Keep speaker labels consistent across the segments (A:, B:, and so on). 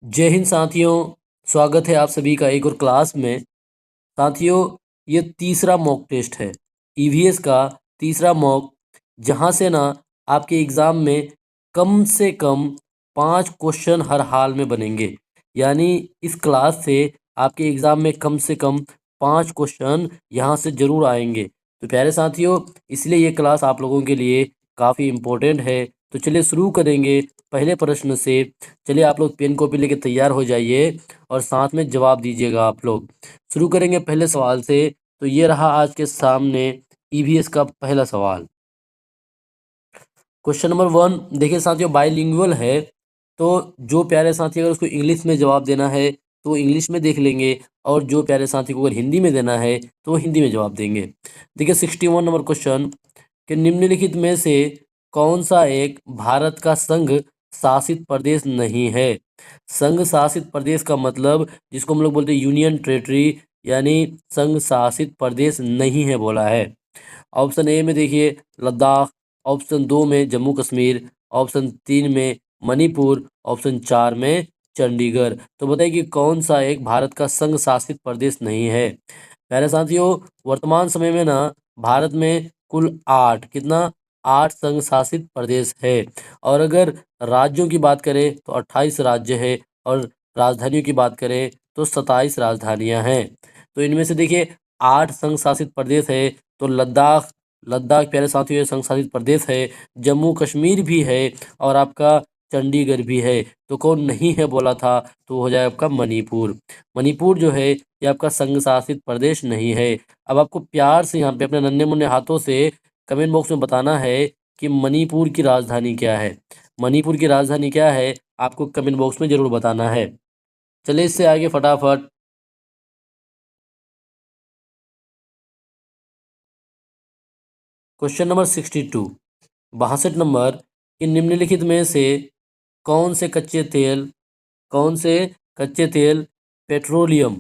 A: जय हिंद साथियों। स्वागत है आप सभी का एक और क्लास में। साथियों, ये तीसरा मॉक टेस्ट है, ईवीएस का तीसरा मॉक, जहाँ से ना आपके एग्ज़ाम में कम से कम 5 क्वेश्चन हर हाल में बनेंगे। यानी इस क्लास से आपके एग्ज़ाम में कम से कम 5 क्वेश्चन यहाँ से ज़रूर आएंगे। तो प्यारे साथियों, इसलिए ये क्लास आप लोगों के लिए काफ़ी इम्पोर्टेंट है। तो चलिए शुरू करेंगे पहले प्रश्न से। चलिए आप लोग पेन कॉपी लेके तैयार हो जाइए और साथ में जवाब दीजिएगा आप लोग। शुरू करेंगे पहले सवाल से। तो ये रहा आज के सामने ईवीएस का पहला सवाल। क्वेश्चन नंबर 1 देखिए साथियों, बाईलिंगुअल है। तो जो प्यारे साथी अगर उसको इंग्लिश में जवाब देना है तो इंग्लिश में देख लेंगे, और जो प्यारे साथी को अगर हिंदी में देना है तो वो हिंदी में जवाब देंगे। देखिए 61 नंबर क्वेश्चन कि निम्नलिखित में से कौन सा एक भारत का संघ शासित प्रदेश नहीं है। संघ शासित प्रदेश का मतलब जिसको हम लोग बोलते हैं यूनियन टेरेटरी, यानी संघ शासित प्रदेश नहीं है बोला है। ऑप्शन ए में देखिए लद्दाख, ऑप्शन 2 में जम्मू कश्मीर, ऑप्शन 3 में मणिपुर, ऑप्शन 4 में चंडीगढ़। तो बताइए कि कौन सा एक भारत का संघ शासित प्रदेश नहीं है। प्यारे साथियों, वर्तमान समय में ना भारत में कुल 8 कितना 8 संघ शासित प्रदेश है। और अगर राज्यों की बात करें तो 28 राज्य है, और राजधानियों की बात करें तो 27 राजधानियां हैं। तो इनमें से देखिए 8 संघ शासित प्रदेश है। तो लद्दाख लद्दाख प्यारे साथियों ये संघ शासित प्रदेश है। जम्मू कश्मीर भी है, और आपका चंडीगढ़ भी है। तो कौन नहीं है बोला था, तो हो जाए आपका मणिपुर। मणिपुर जो है ये आपका संघ शासित प्रदेश नहीं है। अब आपको प्यार से यहाँ पे अपने नन्हे मुन्ने हाथों से कमेंट बॉक्स में बताना है कि मणिपुर की राजधानी क्या है। मणिपुर की राजधानी क्या है आपको कमेंट बॉक्स में जरूर बताना है। चलिए इससे आगे फटाफट। क्वेश्चन नंबर 62 62 नंबर कि निम्नलिखित में से कौन से कच्चे तेल कौन से कच्चे तेल पेट्रोलियम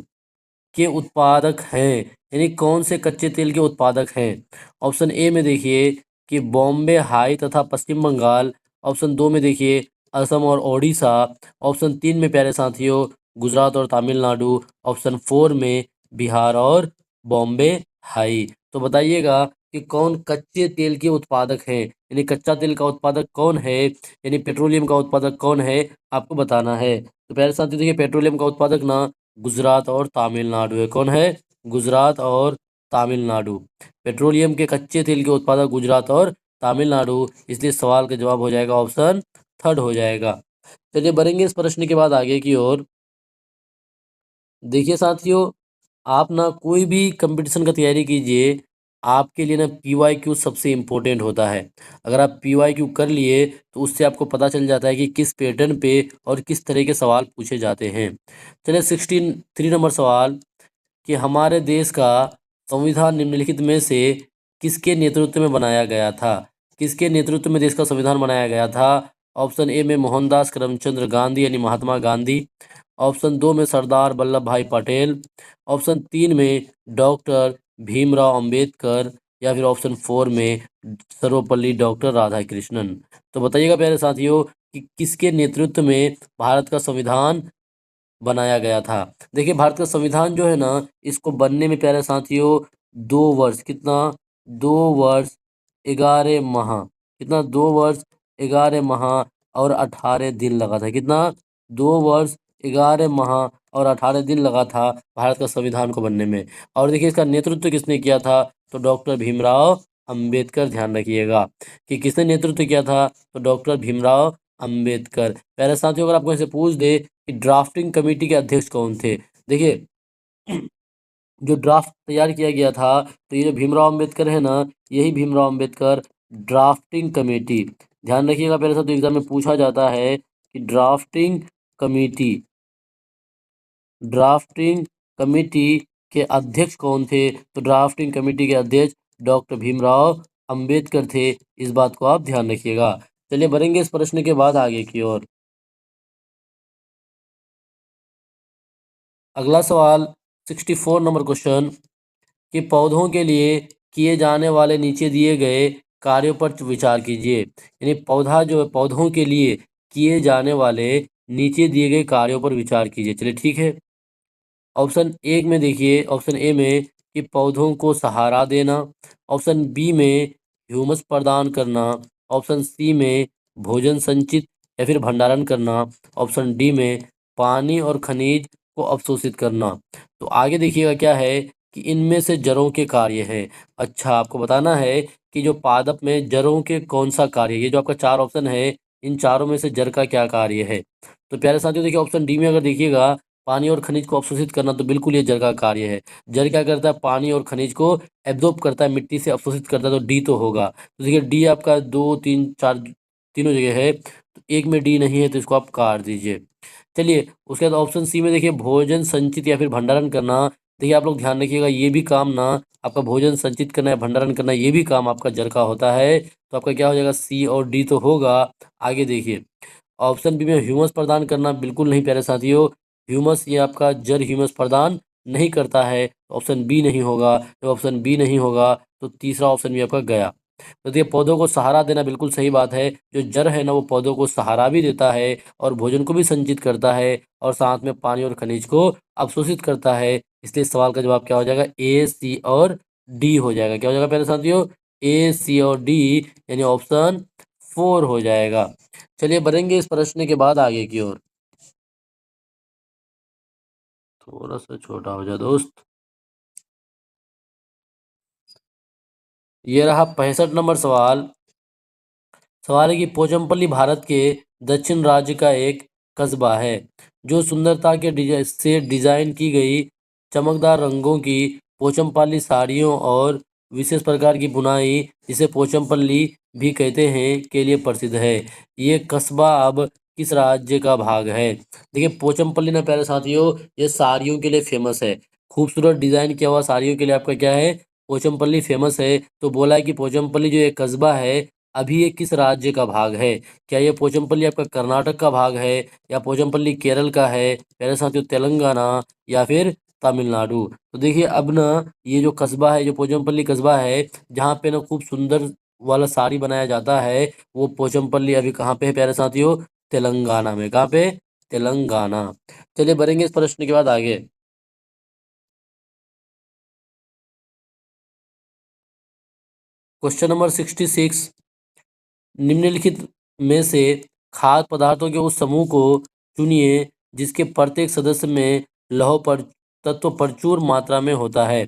A: के उत्पादक हैं। यानी कौन से कच्चे तेल के उत्पादक हैं। ऑप्शन ए में देखिए कि बॉम्बे हाई तथा पश्चिम बंगाल, ऑप्शन 2 में देखिए असम और ओडिशा, ऑप्शन 3 में प्यारे साथियों गुजरात और तमिलनाडु, ऑप्शन 4 में बिहार और बॉम्बे हाई। तो बताइएगा कि कौन कच्चे तेल के उत्पादक हैं, यानी कच्चा तेल का उत्पादक कौन है, यानी पेट्रोलियम का उत्पादक कौन है, आपको बताना है। तो प्यारे साथियों देखिए पेट्रोलियम का उत्पादक ना गुजरात और तमिलनाडु है। कौन है, गुजरात और तमिलनाडु। पेट्रोलियम के कच्चे तेल के उत्पादक गुजरात और तमिलनाडु, इसलिए सवाल का जवाब हो जाएगा ऑप्शन थर्ड हो जाएगा। चलिए बढ़ेंगे इस प्रश्न के बाद आगे की ओर। देखिए साथियों, आप ना कोई भी कंपटीशन का तैयारी कीजिए, आपके लिए ना पीवाईक्यू सबसे इम्पोर्टेंट होता है। अगर आप पीवाईक्यू कर लिए तो उससे आपको पता चल जाता है कि किस पैटर्न पे और किस तरह के सवाल पूछे जाते हैं। चलिए 63 नंबर सवाल कि हमारे देश का संविधान निम्नलिखित में से किसके नेतृत्व में बनाया गया था। किसके नेतृत्व में देश का संविधान बनाया गया था। ऑप्शन ए में मोहनदास करमचंद्र गांधी यानी महात्मा गांधी, ऑप्शन 2 में सरदार वल्लभ भाई पटेल, ऑप्शन 3 में डॉक्टर भीमराव अंबेडकर, या फिर ऑप्शन 4 में सर्वपल्ली डॉक्टर राधाकृष्णन। तो बताइएगा प्यारे साथियों कि किसके नेतृत्व में भारत का संविधान बनाया गया था। देखिए भारत का संविधान जो है ना, इसको बनने में प्यारे साथियों 2 वर्ष कितना 2 वर्ष 11 माह, कितना 2 वर्ष 11 माह और 18 दिन लगा था। कितना 2 वर्ष 11 माह और 18 दिन लगा था भारत का संविधान को बनने में। और देखिए इसका नेतृत्व किसने किया था, तो डॉक्टर भीमराव अंबेडकर। ध्यान रखिएगा कि किसने नेतृत्व किया था, तो डॉक्टर भीमराव अंबेडकर। पहले साथियों अगर आपको ऐसे पूछ दे कि ड्राफ्टिंग कमेटी के अध्यक्ष कौन थे, देखिए जो ड्राफ्ट तैयार किया गया था, तो ये जो भीमराव अंबेडकर है ना, यही भीमराव अंबेडकर ड्राफ्टिंग कमेटी। ध्यान रखिएगा पहले साथ एग्जाम में पूछा जाता है कि कमेटी ड्राफ्टिंग कमेटी के अध्यक्ष कौन थे, तो ड्राफ्टिंग कमेटी के अध्यक्ष डॉक्टर भीमराव अंबेडकर थे। इस बात को आप ध्यान रखिएगा। चलिए बढ़ेंगे इस प्रश्न के बाद आगे की ओर। अगला सवाल 64 नंबर क्वेश्चन कि पौधों के लिए किए जाने वाले नीचे दिए गए कार्यों पर विचार कीजिए। यानी पौधा जो है, पौधों के लिए किए जाने वाले नीचे दिए गए कार्यों पर विचार कीजिए। चलिए ठीक है। ऑप्शन एक में देखिए, ऑप्शन ए में कि पौधों को सहारा देना, ऑप्शन बी में ह्यूमस प्रदान करना, ऑप्शन सी में भोजन संचित या फिर भंडारण करना, ऑप्शन डी में पानी और खनिज को अवशोषित करना। तो आगे देखिएगा क्या है कि इनमें से जड़ों के कार्य है। अच्छा, आपको बताना है कि जो पादप में जड़ों के कौन सा कार्य है। ये जो आपका चार ऑप्शन है, इन चारों में से जड़ का क्या कार्य है। तो प्यारे साथियों देखिए, ऑप्शन डी में अगर देखिएगा पानी और खनिज को अवशोषित करना, तो बिल्कुल ये जड़ का कार्य है। जड़ क्या करता है, पानी और खनिज को एब्जॉर्ब करता है, मिट्टी से अवशोषित करता है, तो डी तो होगा। तो देखिए डी आपका दो तीन चार तीनों जगह है, तो एक में डी नहीं है, तो इसको आप काट दीजिए। चलिए उसके बाद ऑप्शन सी में देखिए भोजन संचित या फिर भंडारण करना। देखिए आप लोग ध्यान रखिएगा, ये भी काम ना आपका भोजन संचित करना या भंडारण करना, ये भी काम आपका जड़ का होता है। तो आपका क्या हो जाएगा, सी और डी तो होगा। आगे देखिए ऑप्शन बी में ह्यूमस प्रदान करना, बिल्कुल नहीं प्यारे साथियों। ह्यूमस ये आपका जड़ ह्यूमस प्रदान नहीं करता है, ऑप्शन बी नहीं होगा। जब ऑप्शन बी नहीं होगा तो तीसरा ऑप्शन भी आपका गया। तो देखिए पौधों को सहारा देना, बिल्कुल सही बात है। जो जड़ है ना वो पौधों को सहारा भी देता है और भोजन को भी संचित करता है और साथ में पानी और खनिज को अवशोषित करता है। इसलिए इस सवाल का जवाब क्या हो जाएगा, ए सी और डी हो जाएगा। क्या हो जाएगा प्यारे साथियों, ए सी और डी, यानी ऑप्शन फोर हो जाएगा। चलिए बढ़ेंगे इस प्रश्न के बाद आगे की ओर। थोड़ा सा छोटा हो जाए दोस्त। ये रहा 65 नंबर सवाल। सवाल है कि पोचमपल्ली भारत के दक्षिण राज्य का एक कस्बा है जो सुंदरता के से डिजाइन की गई चमकदार रंगों की पोचमपल्ली साड़ियों और विशेष प्रकार की बुनाई, जिसे पोचमपल्ली भी कहते हैं, के लिए प्रसिद्ध है। ये कस्बा अब किस राज्य का भाग है। देखिए पोचमपल्ली ना प्यारे साथियों, ये साड़ियों के लिए फेमस है। खूबसूरत डिजाइन किया हुआ साड़ियों के लिए आपका क्या है, पोचमपल्ली फेमस है। तो बोला है कि पोचमपल्ली जो एक कस्बा है, अभी ये किस राज्य का भाग है। क्या ये पोचमपल्ली आपका कर्नाटक का भाग है, या पोचमपल्ली केरल का है, मेरे साथियों तेलंगाना, या फिर तमिलनाडु। तो देखिए अब ना ये जो कस्बा है, जो पोचमपल्ली कस्बा है, जहाँ पे ना खूब सुंदर वाला साड़ी बनाया जाता है, वो पोचमपल्ली अभी कहाँ पे है प्यारे साथियों, तेलंगाना में। कहाँ पे, तेलंगाना। चलिए बढ़ेंगे इस प्रश्न के बाद आगे। क्वेश्चन नंबर 66, निम्नलिखित में से खाद्य पदार्थों के उस समूह को चुनिए जिसके प्रत्येक सदस्य में लौह पर तत्व प्रचुर मात्रा में होता है।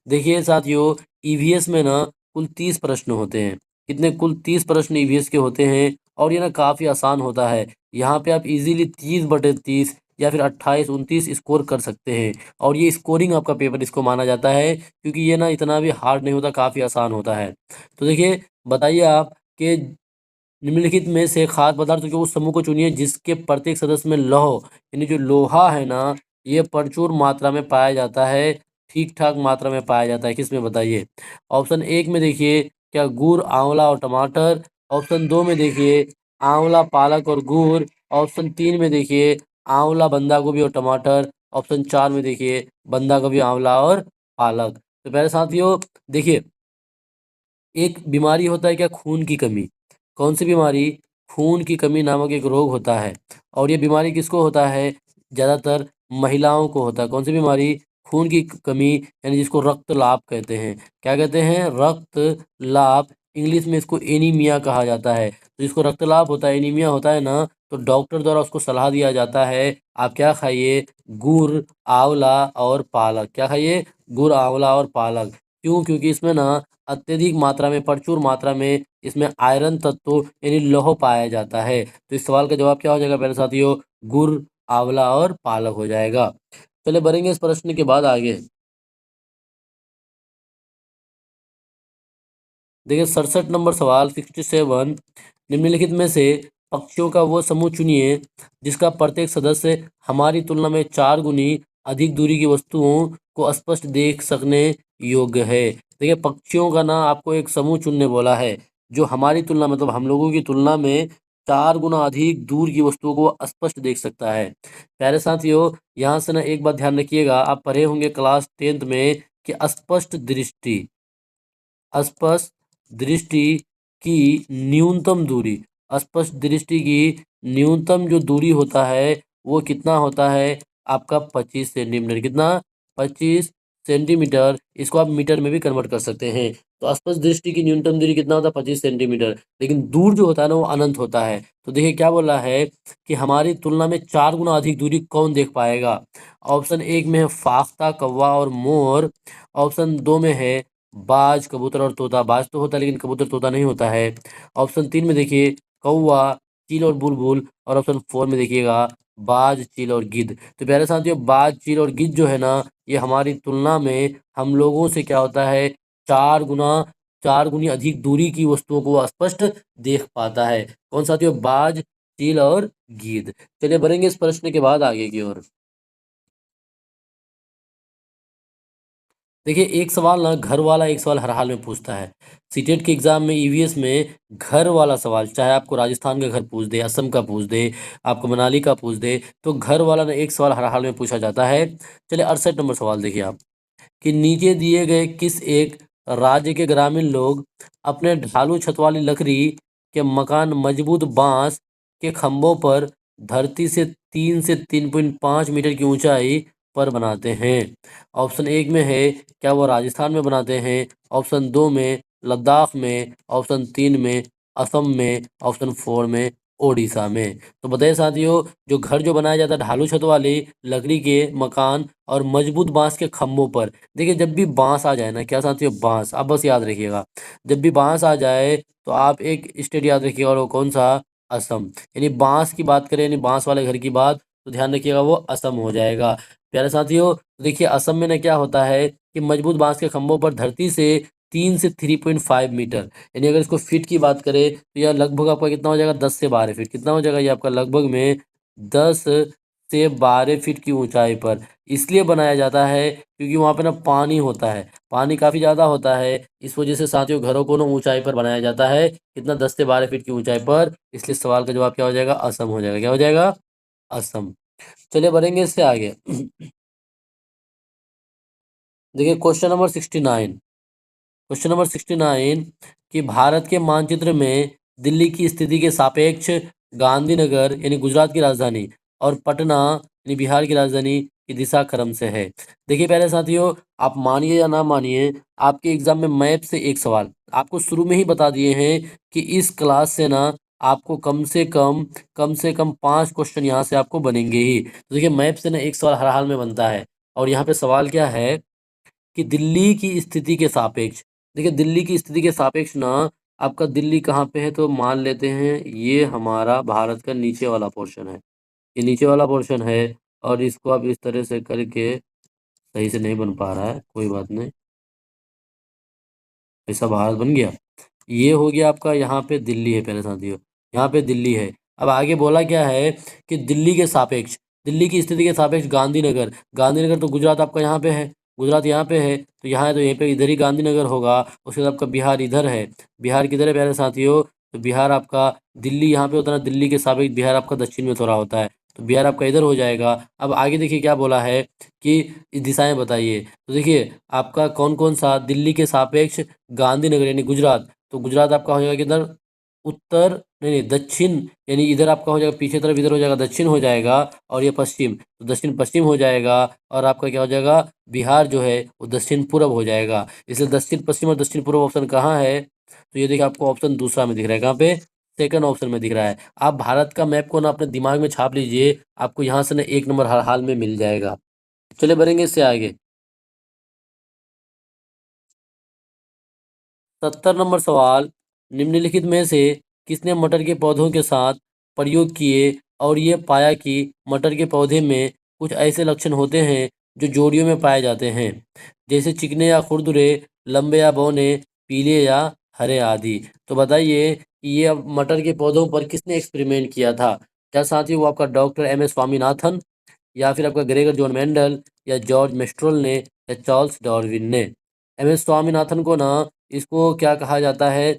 A: देखिए साथियों, ईवीएस में ना कुल 30 प्रश्न होते हैं। कितने, कुल 30 प्रश्न ईवीएस के होते हैं, और ये ना काफ़ी आसान होता है। यहाँ पे आप इजीली 30/30 या फिर 28-29 स्कोर कर सकते हैं। और ये स्कोरिंग आपका पेपर इसको माना जाता है, क्योंकि ये ना इतना भी हार्ड नहीं होता, काफ़ी आसान होता है। तो देखिए बताइए आप कि निम्नलिखित में से खाद्य पदार्थों के उस समूह को चुनिए जिसके प्रत्येक सदस्य में लौह, यानी जो लोहा है ना, ये प्रचुर मात्रा में पाया जाता है, ठीक ठाक मात्रा में पाया जाता है। किसमें बताइए। ऑप्शन एक में देखिए क्या, गुड़ आंवला और टमाटर। ऑप्शन दो में देखिए आंवला पालक और गुड़। ऑप्शन तीन में देखिए आंवला बंदा गोभी और टमाटर। ऑप्शन चार में देखिए बंदा गोभी आंवला और पालक। तो पहले साथियों देखिए, एक बीमारी होता है क्या, खून की कमी। कौन सी बीमारी, खून की कमी नामक एक रोग होता है। और ये बीमारी किसको होता है, ज़्यादातर महिलाओं को होता है। कौन सी बीमारी, खून की कमी, यानी जिसको रक्त लाभ कहते हैं। क्या कहते हैं, रक्त लाभ। इंग्लिश में इसको एनीमिया कहा जाता है। तो जिसको रक्त लाभ होता है, एनीमिया होता है ना, तो डॉक्टर द्वारा उसको सलाह दिया जाता है, आप क्या खाइए, गुड़ आंवला और पालक। क्या खाइए, गुड़ आंवला और पालक। क्यों, क्योंकि इसमें ना अत्यधिक मात्रा में, प्रचुर मात्रा में इसमें आयरन तत्व यानी लौह पाया जाता है। तो इस सवाल का जवाब क्या हो जाएगा मेरे साथियों, गुड़ आंवला और पालक हो जाएगा। चलिए बढ़ेंगे इस प्रश्न के बाद आगे। देखिए 67 नंबर सवाल 67, निम्नलिखित में से पक्षियों का वो समूह चुनिए जिसका प्रत्येक सदस्य हमारी तुलना में 4 गुनी अधिक दूरी की वस्तुओं को स्पष्ट देख सकने योग्य है। देखिए पक्षियों का ना आपको एक समूह चुनने बोला है, जो हमारी तुलना मतलब हम लोगों की तुलना में 4 गुना अधिक दूर की वस्तुओं को स्पष्ट देख सकता है। प्यारे साथियों, यहाँ से ना एक बात ध्यान रखिएगा, आप पढ़े होंगे क्लास 10th में कि स्पष्ट दृष्टि, स्पष्ट दृष्टि की न्यूनतम दूरी, स्पष्ट दृष्टि की न्यूनतम जो दूरी होता है वो कितना होता है आपका 25 सेंटीमीटर। कितना? 25 सेंटीमीटर। इसको आप मीटर में भी कन्वर्ट कर सकते हैं। तो स्पष्ट दृष्टि की न्यूनतम दूरी कितना होता है? 25 सेंटीमीटर। लेकिन दूर जो होता है ना वो अनंत होता है। तो देखिए क्या बोला है कि हमारी तुलना में 4 गुना अधिक दूरी कौन देख पाएगा? ऑप्शन 1 में है फाख्ता, कौवा और मोर। ऑप्शन 2 में है बाज, कबूतर और तोता। बाज तो होता है लेकिन कबूतर तोता नहीं होता है। ऑप्शन 3 में देखिए कौवा, चील और बुलबुल। और ऑप्शन 4 में देखिएगा बाज, चील और गिद्ध। तो प्यारे साथियों बाज, चील और गिद्ध जो है ना ये हमारी तुलना में हम लोगों से क्या होता है 4 गुना 4 गुनी अधिक दूरी की वस्तुओं को स्पष्ट देख पाता है। कौन साथियों? बाज, चील और गिद्ध। चलिए बढ़ेंगे इस प्रश्न के बाद आगे की ओर। देखिए एक सवाल ना घर वाला एक सवाल हर हाल में पूछता है। सीटेट के एग्जाम में ईवीएस में घर वाला सवाल, चाहे आपको राजस्थान का घर पूछ दे, असम का पूछ दे, आपको मनाली का पूछ दे, तो घर वाला ना एक सवाल हर हाल में पूछा जाता है। चलिए 68 नंबर सवाल देखिए आप, कि नीचे दिए गए किस एक राज्य के ग्रामीण लोग अपने ढालू छत वाली लकड़ी के मकान मजबूत बांस के खंभों पर धरती से 3 से 3.5 मीटर की ऊंचाई पर बनाते हैं? ऑप्शन 1 में है क्या वो राजस्थान में बनाते हैं। ऑप्शन 2 में लद्दाख में। ऑप्शन 3 में असम में। ऑप्शन 4 में ओडिशा में। तो बताइए साथियों जो घर जो बनाया जाता है ढालू छत वाली लकड़ी के मकान और मजबूत बांस के खंभों पर। देखिए जब भी बांस आ जाए ना, क्या साथियों? बांस। आप बस याद रखिएगा जब भी बांस आ जाए तो आप एक स्टेट याद रखिएगा, और वो कौन सा? असम। यानी बांस की बात करें, यानी बांस वाले घर की बात, तो ध्यान रखिएगा वो असम हो जाएगा। प्यारे साथियों देखिए असम में ना क्या होता है कि मजबूत बांस के खंभों पर धरती से 3 से 3.5 मीटर, यानी अगर इसको फीट की बात करें तो यह लगभग आपका कितना हो जाएगा? 10 से 12 फीट। कितना हो जाएगा ये आपका? लगभग में 10 से 12 फीट की ऊंचाई पर इसलिए बनाया जाता है क्योंकि वहाँ पे ना पानी होता है, पानी काफ़ी ज़्यादा होता है। इस वजह से साथियों घरों को ना ऊंचाई पर बनाया जाता है। कितना? 10 से 12 फीट की ऊंचाई पर। इसलिए सवाल का जवाब क्या हो जाएगा? असम हो जाएगा। क्या हो जाएगा? असम। चलिए बढ़ेंगे इससे आगे। देखिए क्वेश्चन नंबर 69। क्वेश्चन नंबर 69 कि भारत के मानचित्र में दिल्ली की स्थिति के सापेक्ष गांधीनगर यानी गुजरात की राजधानी और पटना यानी बिहार की राजधानी की दिशा क्रम से है। देखिए पहले साथियों आप मानिए या ना मानिए, आपके एग्जाम में मैप से एक सवाल आपको शुरू में ही बता दिए हैं कि इस क्लास से ना आपको कम से कम 5 क्वेश्चन यहाँ से आपको बनेंगे ही। तो देखिए मैप से ना एक सवाल हर हाल में बनता है। और यहाँ पे सवाल क्या है कि दिल्ली की स्थिति के सापेक्ष। देखिए दिल्ली की स्थिति के सापेक्ष ना आपका दिल्ली कहाँ पे है, तो मान लेते हैं ये हमारा भारत का नीचे वाला पोर्शन है। ये नीचे वाला पोर्शन है और इसको आप इस तरह से करके, सही से नहीं बन पा रहा है, कोई बात नहीं, ऐसा भारत बन गया। ये हो गया आपका, यहाँ पे दिल्ली है पहले साथियों, यहाँ पे दिल्ली है। अब आगे बोला क्या है कि दिल्ली के सापेक्ष, दिल्ली की स्थिति के सापेक्ष गांधीनगर। गांधीनगर तो गुजरात आपका यहाँ पे है, गुजरात यहाँ पे है, तो यहाँ है तो यहीं पे इधर ही गांधीनगर होगा। उसके बाद आपका बिहार इधर है। बिहार किधर है प्यारे साथियों? तो बिहार आपका, दिल्ली यहाँ पे होता है ना, दिल्ली के सापेक्ष बिहार आपका दक्षिण में थोड़ा होता है, तो बिहार आपका इधर हो जाएगा। अब आगे देखिए क्या बोला है कि इस दिशाएं बताइए। तो देखिए आपका कौन कौन सा दिल्ली के सापेक्ष गांधीनगर यानी गुजरात, तो गुजरात आपका हो जाएगा किधर? उत्तर, नहीं नहीं दक्षिण, यानी इधर आपका हो जाएगा पीछे तरफ, इधर हो जाएगा दक्षिण हो जाएगा, और ये पश्चिम, तो दक्षिण पश्चिम हो जाएगा। और आपका क्या हो जाएगा? बिहार जो है वो दक्षिण पूर्व हो जाएगा। इसलिए दक्षिण पश्चिम और दक्षिण पूर्व ऑप्शन कहाँ है? तो ये देखिए आपको ऑप्शन दूसरा में दिख रहा है। कहाँ पे? सेकंड ऑप्शन में दिख रहा है। आप भारत का मैप को ना अपने दिमाग में छाप लीजिए, आपको यहाँ से ना 1 नंबर हर हाल में मिल जाएगा। चलिए बढ़ेंगे इससे आगे। 70 नंबर सवाल, निम्नलिखित में से किसने मटर के पौधों के साथ प्रयोग किए और ये पाया कि मटर के पौधे में कुछ ऐसे लक्षण होते हैं जो जोड़ियों में पाए जाते हैं, जैसे चिकने या खुरदुरे, लंबे या बौने, पीले या हरे आदि। तो बताइए कि ये अब मटर के पौधों पर किसने एक्सपेरिमेंट किया था? क्या साथी वो आपका डॉक्टर एम एस स्वामीनाथन, या फिर आपका ग्रेगर जॉन मेंडल, या जॉर्ज मेस्ट्रोल ने, या चार्ल्स डार्विन ने? एम एस स्वामीनाथन को ना इसको क्या कहा जाता है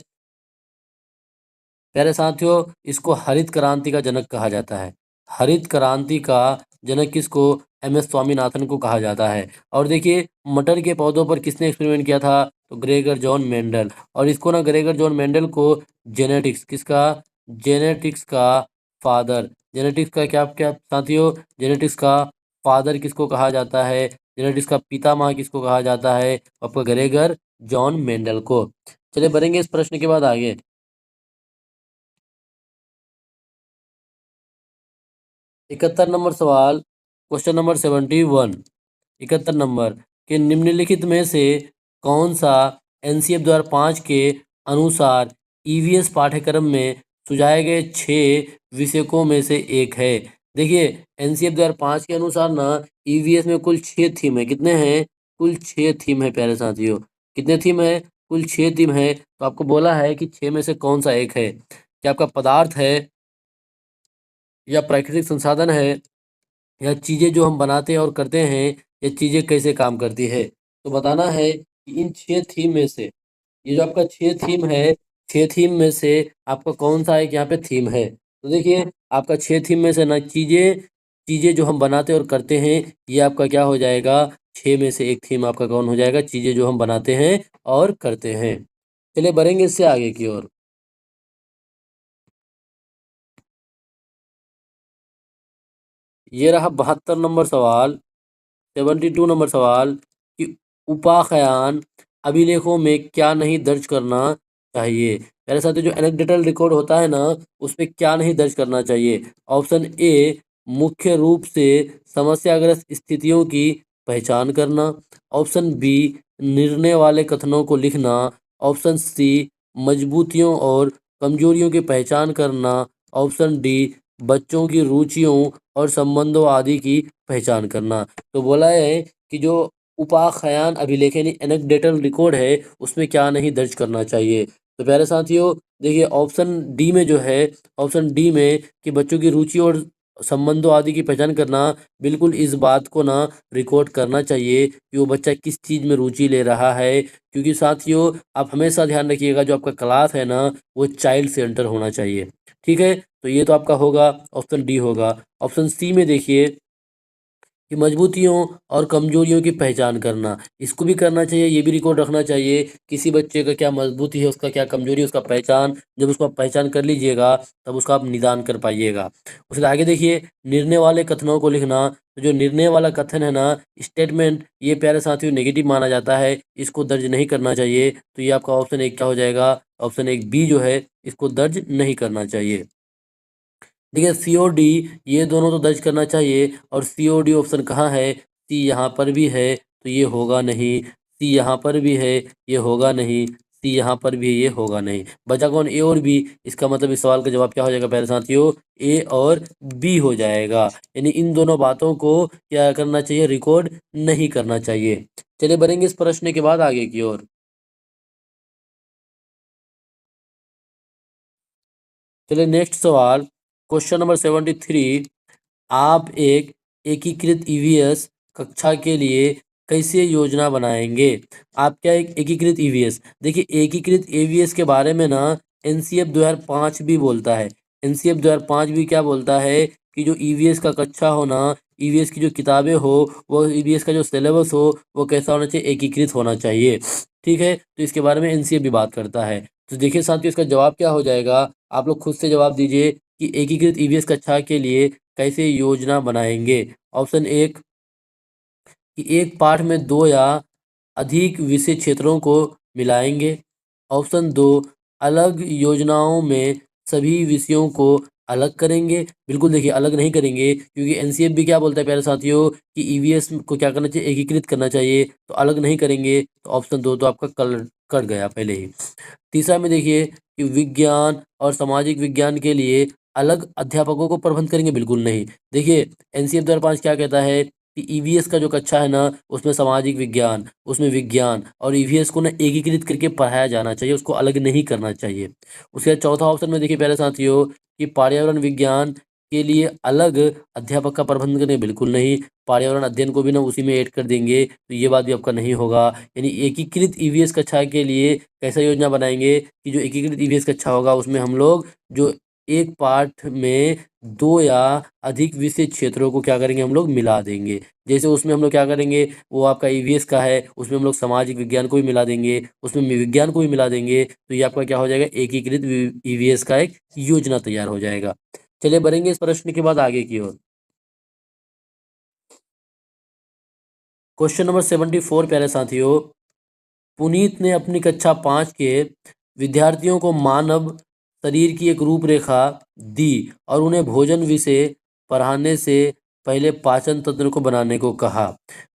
A: प्यारे साथियों? इसको हरित क्रांति का जनक कहा जाता है। हरित क्रांति का जनक किसको? एम एस स्वामीनाथन को कहा जाता है। और देखिए मटर के पौधों पर किसने एक्सपेरिमेंट किया था? तो ग्रेगर जॉन मेंडल। और इसको ना ग्रेगर जॉन मेंडल को जेनेटिक्स किसका? जेनेटिक्स का फादर। जेनेटिक्स का क्या क्या साथियों, जेनेटिक्स का फादर किसको कहा जाता है, जेनेटिक्स का पितामह किसको कहा जाता है, आपका ग्रेगर जॉन मेंडल को। चलिए बढ़ेंगे इस प्रश्न के बाद आगे। 71 नंबर सवाल, क्वेश्चन नंबर 71। 71 नंबर के निम्नलिखित में से कौन सा एनसीएफ 2005 के अनुसार ईवीएस पाठ्यक्रम में सुझाए गए 6 विषयकों में से एक है। देखिए, एनसीएफ 2005 के अनुसार ना ईवीएस में कुल 6 थीम है। कितने हैं? कुल 6 थीम है प्यारे साथियों। कितने थीम है? कुल 6 थीम है। तो आपको बोला है कि 6 में से कौन सा एक है। क्या आपका पदार्थ है, या प्राकृतिक संसाधन है, या चीज़ें जो हम बनाते हैं और करते हैं, ये चीज़ें कैसे काम करती है। तो बताना है कि इन 6 थीम में से, ये जो आपका 6 थीम है, 6 थीम में से आपका कौन सा एक यहाँ पे थीम है। तो देखिए, आपका 6 थीम में से ना चीज़ें चीज़ें जो हम बनाते और करते हैं, ये आपका क्या हो जाएगा, 6 में से एक थीम आपका कौन हो जाएगा, चीज़ें जो हम बनाते हैं और करते हैं। चलिए बढ़ेंगे इससे आगे की ओर। ये रहा 72 नंबर सवाल, 72 नंबर सवाल कि उपाख्यान अभिलेखों में क्या नहीं दर्ज करना चाहिए। मेरे साथ जो एनेक्डोटल रिकॉर्ड होता है ना, उसमें क्या नहीं दर्ज करना चाहिए। ऑप्शन ए, मुख्य रूप से समस्याग्रस्त स्थितियों की पहचान करना। ऑप्शन बी, निर्णय वाले कथनों को लिखना। ऑप्शन सी, मजबूतियों और कमजोरियों की पहचान करना। ऑप्शन डी, बच्चों की रुचियों और संबंधों आदि की पहचान करना। तो बोला है कि जो उपाख्यान अभिलेख यानी एनेक्डोटल रिकॉर्ड है, उसमें क्या नहीं दर्ज करना चाहिए। तो प्यारे साथियों, देखिए ऑप्शन डी में जो है, ऑप्शन डी में कि बच्चों की रुचि और संबंधों आदि की पहचान करना, बिल्कुल इस बात को ना रिकॉर्ड करना चाहिए कि वो बच्चा किस चीज़ में रुचि ले रहा है। क्योंकि साथियों, आप हमेशा ध्यान रखिएगा, जो आपका क्लास है ना, वो चाइल्ड सेंटर होना चाहिए। ठीक है, तो ये तो आपका होगा, ऑप्शन डी होगा। ऑप्शन सी में देखिए कि मजबूतियों और कमजोरियों की पहचान करना, इसको भी करना चाहिए, ये भी रिकॉर्ड रखना चाहिए। किसी बच्चे का क्या मजबूती है, उसका क्या कमजोरी है, उसका पहचान, जब उसको आप पहचान कर लीजिएगा, तब उसका आप निदान कर पाइएगा। उसके आगे देखिए, निर्णय वाले कथनों को लिखना। तो जो निर्णय वाला कथन है ना, स्टेटमेंट, ये प्यारे साथियों नेगेटिव माना जाता है, इसको दर्ज नहीं करना चाहिए। तो ये आपका ऑप्शन एक क्या हो जाएगा, ऑप्शन एक बी जो है, इसको दर्ज नहीं करना चाहिए। देखिए, सीओडी, ये दोनों तो दर्ज करना चाहिए, और सीओडी ऑप्शन कहाँ है, सी यहाँ पर भी है, तो ये होगा नहीं। सी यहाँ पर भी है, ये होगा नहीं। सी यहाँ पर भी है, ये होगा नहीं। बचा कौन, ए और बी। इसका मतलब इस सवाल का जवाब क्या हो जाएगा प्यारे साथियों, ए और बी हो जाएगा। यानी इन दोनों बातों को क्या करना चाहिए, रिकॉर्ड नहीं करना चाहिए। चलिए बढ़ेंगे इस प्रश्न के बाद आगे की ओर। चलिए नेक्स्ट सवाल, क्वेश्चन नंबर 73। आप एक एकीकृत ईवीएस कक्षा के लिए कैसे योजना बनाएंगे। आप क्या एक एकीकृत ईवीएस, देखिए एकीकृत ईवीएस के बारे में ना एनसीएफ 2005 भी बोलता है। एनसीएफ 2005 भी क्या बोलता है कि जो ईवीएस का कक्षा हो ना, ईवीएस की जो किताबें हो, वो ईवीएस का जो सिलेबस हो, वो कैसा होना चाहिए, एकीकृत होना चाहिए। ठीक है, तो इसके बारे में एनसीएफ भी बात करता है। तो देखिए साथियों, इसका जवाब क्या हो जाएगा, आप लोग खुद से जवाब दीजिए कि एकीकृत ईवीएस कक्षा के लिए कैसे योजना बनाएंगे। ऑप्शन एक, कि एक पाठ में दो या अधिक विषय क्षेत्रों को मिलाएंगे। ऑप्शन दो, अलग योजनाओं में सभी विषयों को अलग करेंगे। बिल्कुल देखिए, अलग नहीं करेंगे, क्योंकि एनसीएफ भी क्या बोलता है प्यारे साथियों कि ईवीएस को क्या करना चाहिए, एकीकृत करना चाहिए। तो अलग नहीं करेंगे, तो ऑप्शन दो तो आपका कल कट गया पहले ही। तीसरा में देखिए कि विज्ञान और सामाजिक विज्ञान के लिए अलग अध्यापकों को प्रबंध करेंगे, बिल्कुल नहीं। देखिए, एनसीएफ 2005 क्या कहता है कि ईवीएस का जो कक्षा है ना, उसमें सामाजिक विज्ञान, उसमें विज्ञान और ईवीएस को ना एकीकृत करके पढ़ाया जाना चाहिए, उसको अलग नहीं करना चाहिए। उसके बाद चौथा ऑप्शन में देखिए प्यारे साथियों कि पर्यावरण विज्ञान के लिए अलग अध्यापक का प्रबंध करें, बिल्कुल नहीं। पर्यावरण अध्ययन को भी ना उसी में ऐड कर देंगे, तो ये बात भी आपका नहीं होगा। यानी एकीकृत ईवीएस कक्षा के लिए कैसा योजना बनाएंगे कि जो एकीकृत ईवीएस कक्षा होगा, उसमें हम लोग जो एक पाठ में दो या अधिक विषय क्षेत्रों को क्या करेंगे, हम लोग मिला देंगे। जैसे उसमें हम लोग क्या करेंगे, वो आपका ईवीएस का है, उसमें हम लोग सामाजिक विज्ञान को भी मिला देंगे, उसमें विज्ञान को भी मिला देंगे। तो ये आपका क्या हो जाएगा, एकीकृत ईवीएस का एक योजना तैयार हो जाएगा। चलिए बढ़ेंगे इस प्रश्न के बाद आगे की ओर। क्वेश्चन नंबर 74 प्यारे साथियों, पुनीत ने अपनी कक्षा 5 के विद्यार्थियों को मानव शरीर की एक रूपरेखा दी और उन्हें भोजन विषय पढ़ाने से पहले पाचन तंत्र को बनाने को कहा।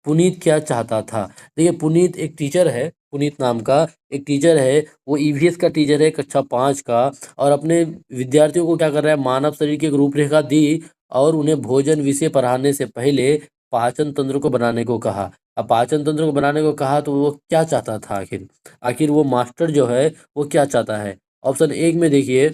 A: पुनीत क्या चाहता था? देखिए, पुनीत एक टीचर है, पुनीत नाम का एक टीचर है, वो ईवीएस का टीचर है कक्षा 5 का, और अपने विद्यार्थियों को क्या कर रहा है, मानव शरीर की एक रूपरेखा दी और उन्हें भोजन विषय पढ़ाने से पहले पाचन तंत्र को बनाने को कहा। अब पाचन तंत्र को बनाने को कहा तो वो क्या चाहता था आखिर? आखिर वो मास्टर जो है वो क्या चाहता है? ऑप्शन एक में देखिए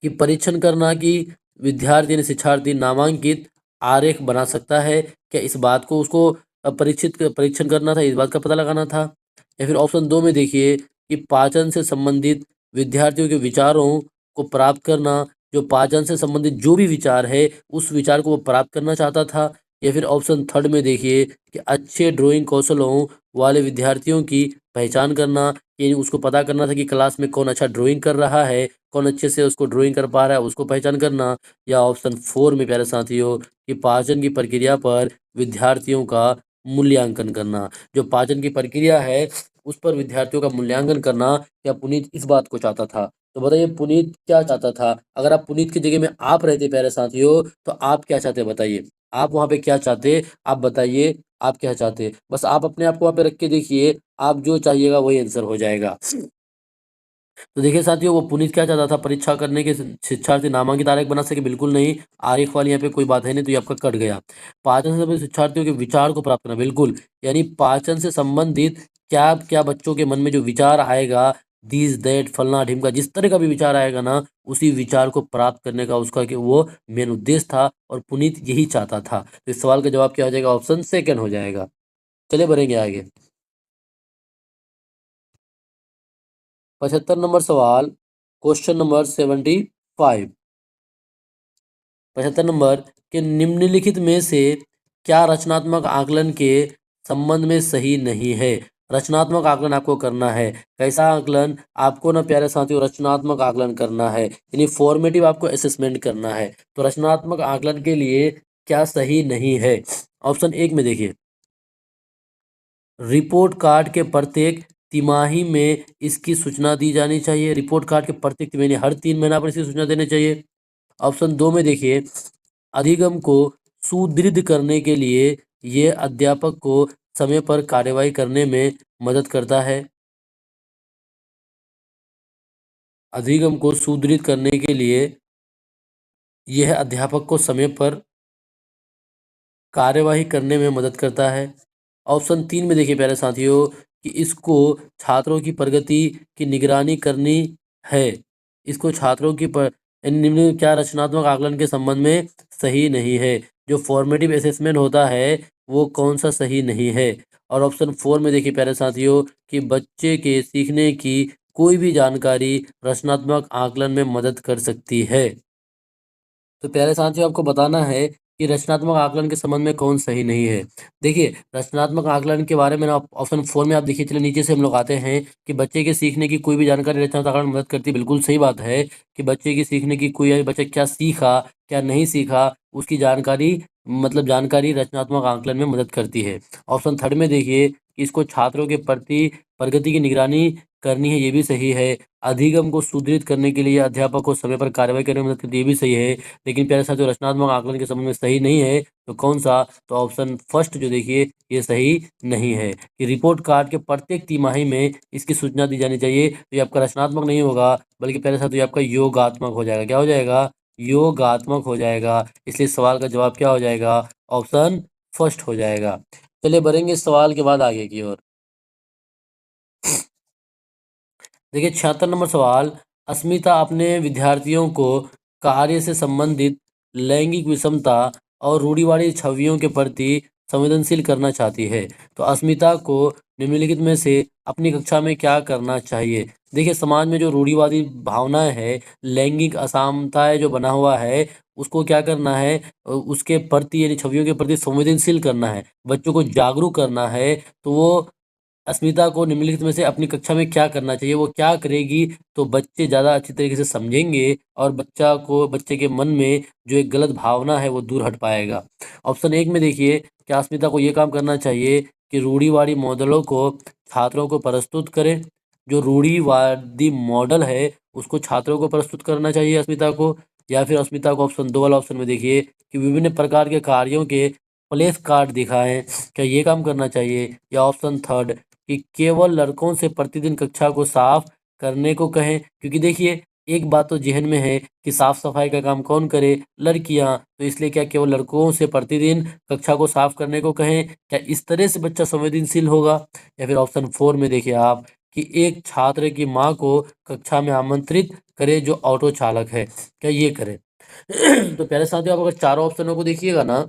A: कि परीक्षण करना कि विद्यार्थी यानी शिक्षार्थी नामांकित आरेख बना सकता है। क्या इस बात को उसको परीक्षण करना था, इस बात का पता लगाना था? या फिर ऑप्शन दो में देखिए कि पाचन से संबंधित विद्यार्थियों के विचारों को प्राप्त करना, जो पाचन से संबंधित जो भी विचार है उस विचार को वो प्राप्त करना चाहता था। या फिर ऑप्शन थर्ड में देखिए कि अच्छे ड्राइंग कौशलों वाले विद्यार्थियों की पहचान करना, यानी उसको पता करना था कि क्लास में कौन अच्छा ड्राइंग कर रहा है, कौन अच्छे से उसको ड्राइंग कर पा रहा है, उसको पहचान करना। या ऑप्शन फोर में प्यारे साथियों कि पाचन की प्रक्रिया पर विद्यार्थियों का मूल्यांकन करना, जो पाचन की प्रक्रिया है उस पर विद्यार्थियों का मूल्यांकन करना। क्या पुनीत इस बात को चाहता था? तो बताइए पुनीत क्या चाहता था? अगर आप पुनीत की जगह में आप रहते प्यारे साथियों तो आप क्या चाहते बताइए? आप वहां पे क्या चाहते, आप बताइए, आप क्या चाहते? बस आप अपने आप को वहां पे रख के देखिए, आप जो चाहिएगा वही आंसर हो जाएगा। तो देखिए साथियों, वो पुनीत क्या चाहता था, परीक्षा करने के शिक्षार्थी नामांकित आरेख बना सके? बिल्कुल नहीं, आरेख वाली यहाँ पे कोई बात है नहीं, तो ये आपका कट गया। पाचन से संबंधित शिक्षार्थियों के विचार को प्राप्त करना, बिल्कुल, यानी पाचन से संबंधित क्या क्या बच्चों के मन में जो विचार आएगा, दिस दैट फलना ढिमका, जिस तरह का भी विचार आएगा ना, उसी विचार को प्राप्त करने का उसका कि वो मेन उद्देश्य था और पुनीत यही चाहता था। तो इस सवाल का जवाब क्या हो जाएगा? ऑप्शन सेकंड हो जाएगा। चलिए बढ़ेंगे आगे। 75 नंबर सवाल, क्वेश्चन नंबर 75। 75 नंबर के निम्नलिखित में से क्या रचनात्मक आकलन के संबंध में सही नहीं है? रचनात्मक आकलन आपको करना है। कैसा आकलन? आपको ना प्यारे साथियों रचनात्मक आकलन करना है, यानी फॉर्मेटिव आपको असेसमेंट करना है। तो रचनात्मक आकलन के लिए क्या सही नहीं है? ऑप्शन एक में देखिए, रिपोर्ट कार्ड के प्रत्येक तिमाही में इसकी सूचना दी जानी चाहिए। रिपोर्ट कार्ड के प्रत्येक तिमाही, हर 3 महीना पर इसकी सूचना देनी चाहिए। ऑप्शन दो में देखिए, अधिगम को सुदृढ़ करने के लिए ये अध्यापक को समय पर कार्यवाही करने में मदद करता है। अधिगम को सुदृढ़ करने के लिए यह अध्यापक को समय पर कार्यवाही करने में मदद करता है। ऑप्शन तीन में देखिए प्यारे साथियों कि इसको छात्रों की प्रगति की निगरानी करनी है। इसको छात्रों की निम्न क्या रचनात्मक आकलन के संबंध में सही नहीं है? जो फॉर्मेटिव असेसमेंट होता है वो कौन सा सही नहीं है? और ऑप्शन फोर में देखिए प्यारे साथियों कि बच्चे के सीखने की कोई भी जानकारी रचनात्मक आकलन में मदद कर सकती है। तो प्यारे साथियों, आपको बताना है कि रचनात्मक आकलन के संबंध में कौन सही नहीं है। देखिए, रचनात्मक आकलन के बारे में ना ऑप्शन 4 में आप देखिए, चलिए नीचे से हम लोग आते हैं कि बच्चे के सीखने की कोई भी जानकारी रचनात्मक आकलन में मदद करती है। बिल्कुल सही बात है कि बच्चे की सीखने की कोई बच्चा क्या सीखा, क्या नहीं सीखा, उसकी जानकारी मतलब जानकारी रचनात्मक आकलन में मदद करती है। ऑप्शन थर्ड में देखिए कि इसको छात्रों के प्रति प्रगति की निगरानी करनी है, ये भी सही है। अधिगम को सुदृढ़ करने के लिए अध्यापक को समय पर कार्रवाई करने में मदद करती है, ये भी सही है। लेकिन प्यारे साथियों, रचनात्मक आकलन के संबंध में सही नहीं है, तो कौन सा? तो ऑप्शन फर्स्ट जो देखिए ये सही नहीं है कि रिपोर्ट कार्ड के प्रत्येक तिमाही में इसकी सूचना दी जानी चाहिए। तो ये आपका रचनात्मक नहीं होगा, बल्कि प्यारे साथियों ये आपका योगात्मक हो जाएगा। क्या हो जाएगा? योगात्मक हो जाएगा। इसलिए सवाल का जवाब क्या हो जाएगा? ऑप्शन फर्स्ट हो जाएगा। चलिए बढ़ेंगे इस सवाल के बाद आगे की ओर। देखिए 76 नंबर सवाल, अस्मिता अपने विद्यार्थियों को कार्य से संबंधित लैंगिक विषमता और रूढ़िवादी छवियों के प्रति संवेदनशील करना चाहती है। तो अस्मिता को निम्नलिखित में से अपनी कक्षा में क्या करना चाहिए? देखिए, समाज में जो रूढ़िवादी भावनाएं है, लैंगिक असमानताएं जो बना हुआ है, उसको क्या करना है? उसके प्रति यानी छवियों के प्रति संवेदनशील करना है, बच्चों को जागरूक करना है। तो वो अस्मिता को निम्नलिखित में से अपनी कक्षा में क्या करना चाहिए, वो क्या करेगी तो बच्चे ज़्यादा अच्छी तरीके से समझेंगे और बच्चे के मन में जो एक गलत भावना है वो दूर हट पाएगा। ऑप्शन 1 में देखिए, क्या अस्मिता को ये काम करना चाहिए कि रूढ़िवादी मॉडलों को छात्रों को प्रस्तुत करें। जो रूढ़िवादी मॉडल है उसको छात्रों को प्रस्तुत करना चाहिए अस्मिता को, या फिर अस्मिता को ऑप्शन 2 वाला ऑप्शन में देखिए कि विभिन्न प्रकार के कार्यों के प्लेस कार्ड दिखाएँ, क्या ये काम करना चाहिए, या ऑप्शन 3 कि केवल लड़कों से प्रतिदिन कक्षा को साफ करने को कहें। क्योंकि देखिए, एक बात तो ज़हन में है कि साफ-सफाई का काम कौन करे? लड़कियाँ। तो इसलिए क्या केवल लड़कों से प्रतिदिन कक्षा को साफ करने को कहें? क्या इस तरह से बच्चा संवेदनशील होगा? या फिर ऑप्शन 4 में देखिए आप कि एक छात्र की माँ को कक्षा में आमंत्रित करें जो ऑटो चालक है। क्या ये करें? तो प्यारे साथियों, आप अगर चारों ऑप्शनों को देखिएगा ना,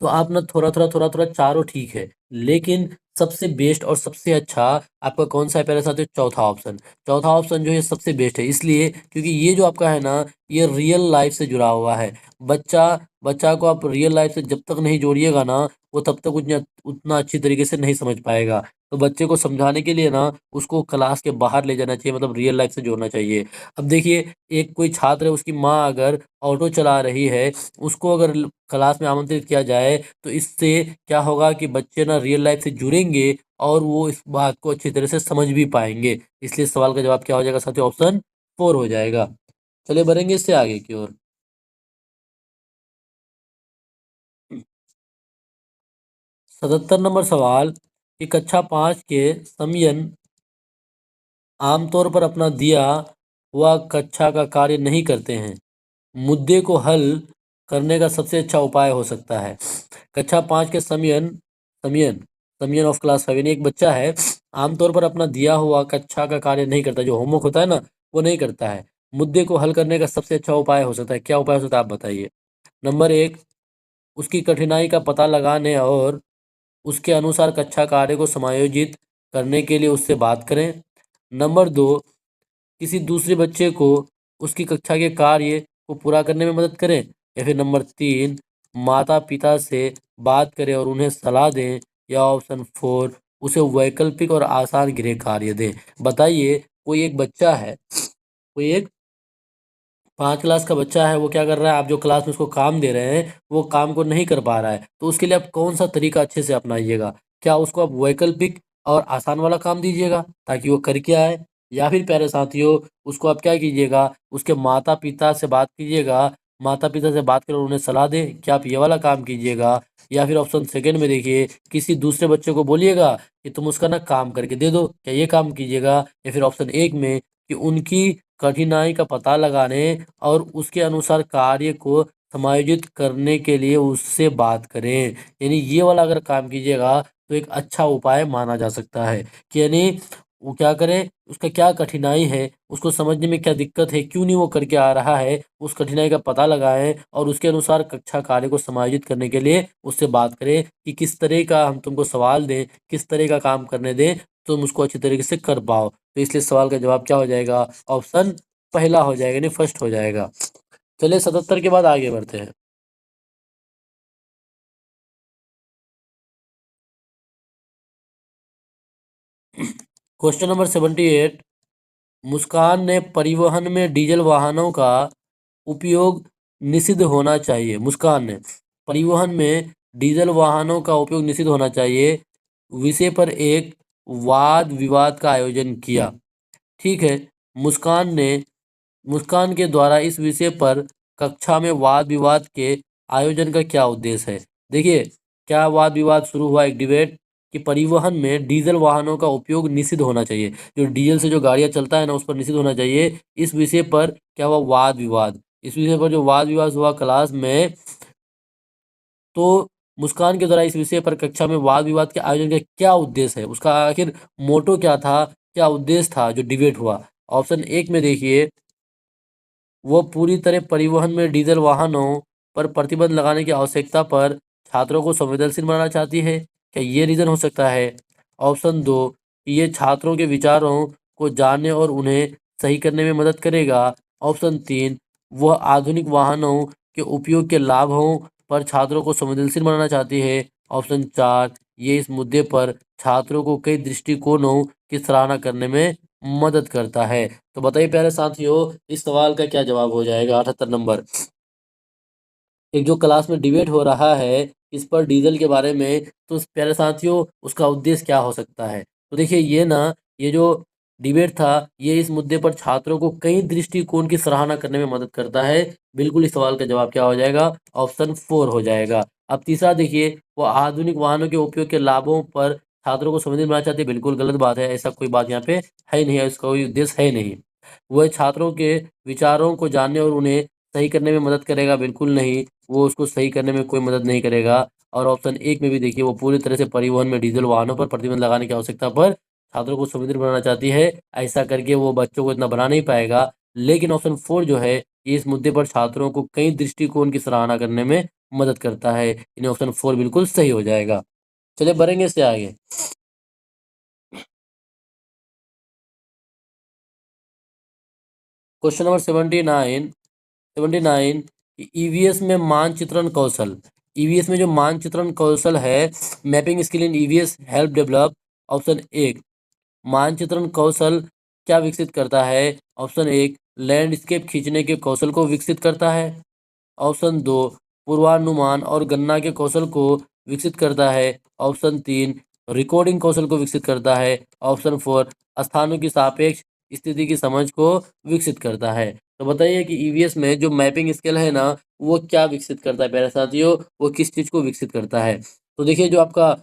A: तो आप ना थोड़ा-थोड़ा चारों ठीक है, लेकिन सबसे बेस्ट और सबसे अच्छा आपका कौन-सा है प्यारे साथियों? चौथा ऑप्शन। चौथा ऑप्शन जो है सबसे बेस्ट है, इसलिए क्योंकि ये जो आपका है ना, ये रियल लाइफ़ से जुड़ा हुआ है। बच्चा बच्चा को आप रियल लाइफ़ से जब तक नहीं जोड़िएगा ना, वो तब तक उतना अच्छी तरीके से नहीं समझ पाएगा। तो बच्चे को समझाने के लिए ना, उसको क्लास के बाहर ले जाना चाहिए, मतलब रियल लाइफ़ से जोड़ना चाहिए। अब देखिए, एक कोई छात्र है, उसकी माँ अगर ऑटो चला रही है, उसको अगर क्लास में आमंत्रित किया जाए, तो इससे क्या होगा कि बच्चे ना रियल लाइफ से जुड़ेंगे और वो इस बात को अच्छी तरह से समझ भी पाएँगे। इसलिए सवाल का जवाब क्या हो जाएगा साथियों? ऑप्शन 4 हो जाएगा। चलिए बढ़ेंगे इससे आगे की ओर। 77 नंबर सवाल कि कक्षा 5 के समियन आमतौर पर अपना दिया हुआ कक्षा का कार्य नहीं करते हैं। मुद्दे को हल करने का सबसे अच्छा उपाय हो सकता है। कक्षा 5 के समियन समियन ऑफ क्लास 7 एक बच्चा है, आमतौर पर अपना दिया हुआ कक्षा का कार्य नहीं करता, जो होमवर्क होता है ना, वो नहीं करता है। मुद्दे को हल करने का सबसे अच्छा उपाय हो सकता है। क्या उपाय हो सकता है, आप बताइए? नंबर 1, उसकी कठिनाई का पता लगाने और उसके अनुसार कक्षा कार्य को समायोजित करने के लिए उससे बात करें। नंबर 2, किसी दूसरे बच्चे को उसकी कक्षा के कार्य को पूरा करने में मदद करें। या फिर नंबर 3, माता-पिता से बात करें और उन्हें सलाह दें। या ऑप्शन 4, उसे वैकल्पिक और आसान गृह कार्य दें। बताइए, कोई एक बच्चा है, कोई एक 5 क्लास का बच्चा है, वो क्या कर रहा है, आप जो क्लास में उसको काम दे रहे हैं, वो काम को नहीं कर पा रहा है, तो उसके लिए आप कौन-सा तरीका अच्छे से अपनाइएगा? क्या उसको आप वैकल्पिक और आसान वाला काम दीजिएगा, ताकि वो करके आए? या फिर प्यारे साथियों, उसको आप क्या कीजिएगा, उसके माता-पिता से बात कीजिएगा, माता-पिता से बात कर उन्हें सलाह दें, क्या आप ये वाला काम कीजिएगा? या फिर ऑप्शन सेकंड में देखिए, किसी दूसरे बच्चे को बोलिएगा कि तुम उसका ना काम करके दे दो, क्या ये काम कीजिएगा? या फिर ऑप्शन 1 में कि उनकी कठिनाई का पता लगाने और उसके अनुसार कार्य को समायोजित करने के लिए उससे बात करें। यानी ये वाला अगर काम कीजिएगा तो एक अच्छा उपाय माना जा सकता है कि यानी वो क्या करें, उसका क्या कठिनाई है, उसको समझने में क्या दिक्कत है, क्यों नहीं वो करके आ रहा है, उस कठिनाई का पता लगाएँ और उसके अनुसार कक्षा कार्य को समायोजित करने के लिए उससे बात करें कि किस तरह का हम तुमको सवाल दें, किस तरह का काम करने दें, तुम उसको अच्छी तरीके से कर पाओ। तो इसलिए सवाल का जवाब क्या हो जाएगा? ऑप्शन पहला हो जाएगा, यानी फर्स्ट हो जाएगा। चलिए 77 के बाद आगे बढ़ते हैं। क्वेश्चन नंबर 78, मुस्कान ने परिवहन में डीजल वाहनों का उपयोग निषिद्ध होना चाहिए। मुस्कान ने परिवहन में डीजल वाहनों का उपयोग निषिद्ध होना चाहिए विषय पर एक वाद विवाद का आयोजन किया। ठीक है, मुस्कान ने मुस्कान के द्वारा इस विषय पर कक्षा में वाद विवाद के आयोजन का क्या उद्देश्य है? देखिए, क्या वाद विवाद शुरू हुआ, एक डिबेट कि परिवहन में डीजल वाहनों का उपयोग निषिद्ध होना चाहिए, जो डीजल से जो गाड़ियां चलता है ना, उस पर निषिद्ध होना चाहिए। इस विषय पर क्या हुआ, वाद विवाद। इस विषय पर जो वाद विवाद हुआ क्लास में, तो मुस्कान के द्वारा इस विषय पर कक्षा में वाद विवाद के आयोजन का क्या उद्देश्य है, उसका आखिर मोटो क्या था, क्या उद्देश्य था जो डिबेट हुआ? ऑप्शन 1 में देखिए, वो पूरी तरह परिवहन में डीजल वाहनों पर प्रतिबंध लगाने की आवश्यकता पर छात्रों को संवेदनशील बनाना चाहती है। क्या ये रीज़न हो सकता है? ऑप्शन 2, ये छात्रों के विचारों को जानने और उन्हें सही करने में मदद करेगा। ऑप्शन 3, वह आधुनिक वाहनों के उपयोग के लाभों पर छात्रों को संवेदनशील बनाना चाहती है। ऑप्शन 4, ये इस मुद्दे पर छात्रों को कई दृष्टिकोणों की सराहना करने में मदद करता है। तो बताइए प्यारे साथियों, इस सवाल का क्या जवाब हो जाएगा? 78 नंबर। एक जो क्लास में डिबेट हो रहा है इस पर डीजल के बारे में, तो प्यारे साथियों उसका उद्देश्य क्या हो सकता है? तो देखिए ये जो डिबेट था ये इस मुद्दे पर छात्रों को कई दृष्टिकोण की सराहना करने में मदद करता है। बिल्कुल इस सवाल का जवाब क्या हो जाएगा? ऑप्शन 4 हो जाएगा। अब तीसरा देखिए, वो आधुनिक वाहनों के उपयोग के लाभों पर छात्रों को समझ में आना चाहते हैं। बिल्कुल गलत बात है, ऐसा कोई बात यहाँ पे है ही नहीं है, इसका कोई उद्देश्य है ही नहीं। वह छात्रों के विचारों को जानने और उन्हें सही करने में मदद करेगा, बिल्कुल नहीं, वो उसको सही करने में कोई मदद नहीं करेगा। और ऑप्शन 1 में भी देखिए, वो पूरी तरह से परिवहन में डीज़ल वाहनों पर प्रतिबंध लगाने की आवश्यकता पर छात्रों को सुविधा बनाना चाहती है। ऐसा करके वो बच्चों को इतना बना नहीं पाएगा। लेकिन ऑप्शन 4 जो है, ये इस मुद्दे पर छात्रों को कई दृष्टिकोण की सराहना करने में मदद करता है। यानी ऑप्शन 4 बिल्कुल सही हो जाएगा। चलिए बढ़ेंगे इससे आगे। क्वेश्चन नंबर 79 ईवीएस में मानचित्रण कौशल। ईवीएस में जो मानचित्रण कौशल है, mapping skill in EVS help develop. Option 1 मानचित्रण कौशल क्या विकसित करता है? ऑप्शन 1 लैंडस्केप खींचने के कौशल को विकसित करता है। ऑप्शन 2 पूर्वानुमान और गणना के कौशल को विकसित करता है। ऑप्शन 3 रिकॉर्डिंग कौशल को विकसित करता है। ऑप्शन 4 स्थानों की सापेक्ष स्थिति की समझ को विकसित करता है। तो बताइए कि ईवीएस में जो मैपिंग स्किल है ना, वो क्या विकसित करता है प्यारे साथियों? वो किस चीज़ को विकसित करता है? तो देखिए, जो आपका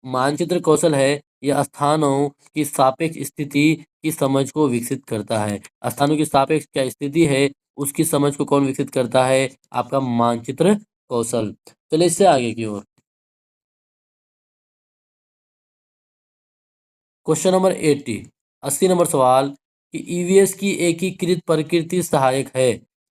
A: मानचित्र कौशल है, यह स्थानों की सापेक्ष स्थिति की समझ को विकसित करता है। स्थानों की सापेक्ष क्या स्थिति है, उसकी समझ को कौन विकसित करता है? आपका मानचित्र कौशल। चलिए इससे आगे की ओर। क्वेश्चन नंबर 80 80 नंबर सवाल कि ईवीएस की एकीकृत प्रकृति सहायक है।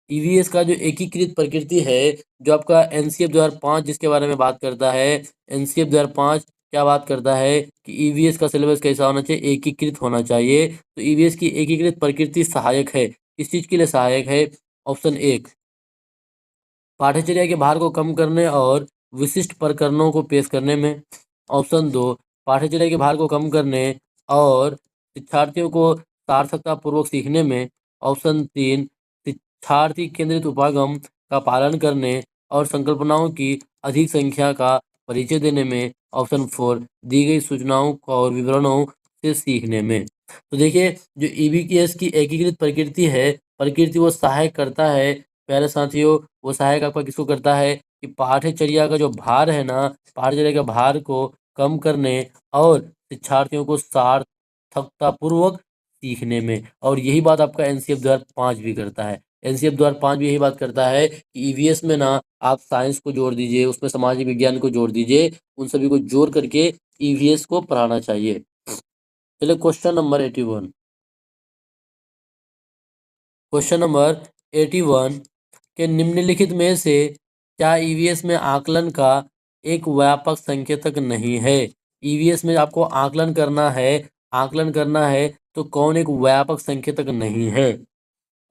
A: ईवीएस का जो एकीकृत प्रकृति है, जो आपका एनसीएफ 2005 जिसके बारे में बात करता है, एनसीएफ 2005 क्या बात करता है कि ईवीएस का सिलेबस कैसा होना चाहिए? एकीकृत होना चाहिए। तो ईवीएस की एकीकृत प्रकृति सहायक है, किस चीज़ के लिए सहायक है? ऑप्शन 1 पाठ्यचर्या के भार को कम करने और विशिष्ट प्रकरणों को पेश करने में। ऑप्शन 2 पाठ्यचर्या के भार को कम करने और शिक्षार्थियों को सार्थकतापूर्वक सीखने में। ऑप्शन 3 शिक्षार्थी केंद्रित उपागम का पालन करने और संकल्पनाओं की अधिक संख्या का परिचय देने में। ऑप्शन 4 दी गई सूचनाओं को और विवरणों से सीखने में। तो देखिए, जो ईवीएस की एकीकृत प्रकृति है, प्रकृति वो सहायक करता है। प्यारे साथियों, वो सहायक आपका किसको करता है कि पाठ्यचर्या का जो भार है ना, पाठ्यचर्या के भार को कम करने और शिक्षार्थियों को सार्थकतापूर्वक सीखने में। और यही बात आपका एनसीएफ 2005 भी करता है। एनसीएफ 2005 भी यही बात करता है कि ईवीएस में ना आप साइंस को जोड़ दीजिए, उसमें सामाजिक विज्ञान को जोड़ दीजिए, उन सभी को जोड़ करके ईवीएस को पढ़ाना चाहिए। चलिए क्वेश्चन नंबर 81। क्वेश्चन नंबर 81 के निम्नलिखित में से क्या ईवीएस में आकलन का एक व्यापक संकेतक नहीं है? ईवीएस में आपको आकलन करना है तो कौन एक व्यापक संकेतक नहीं है?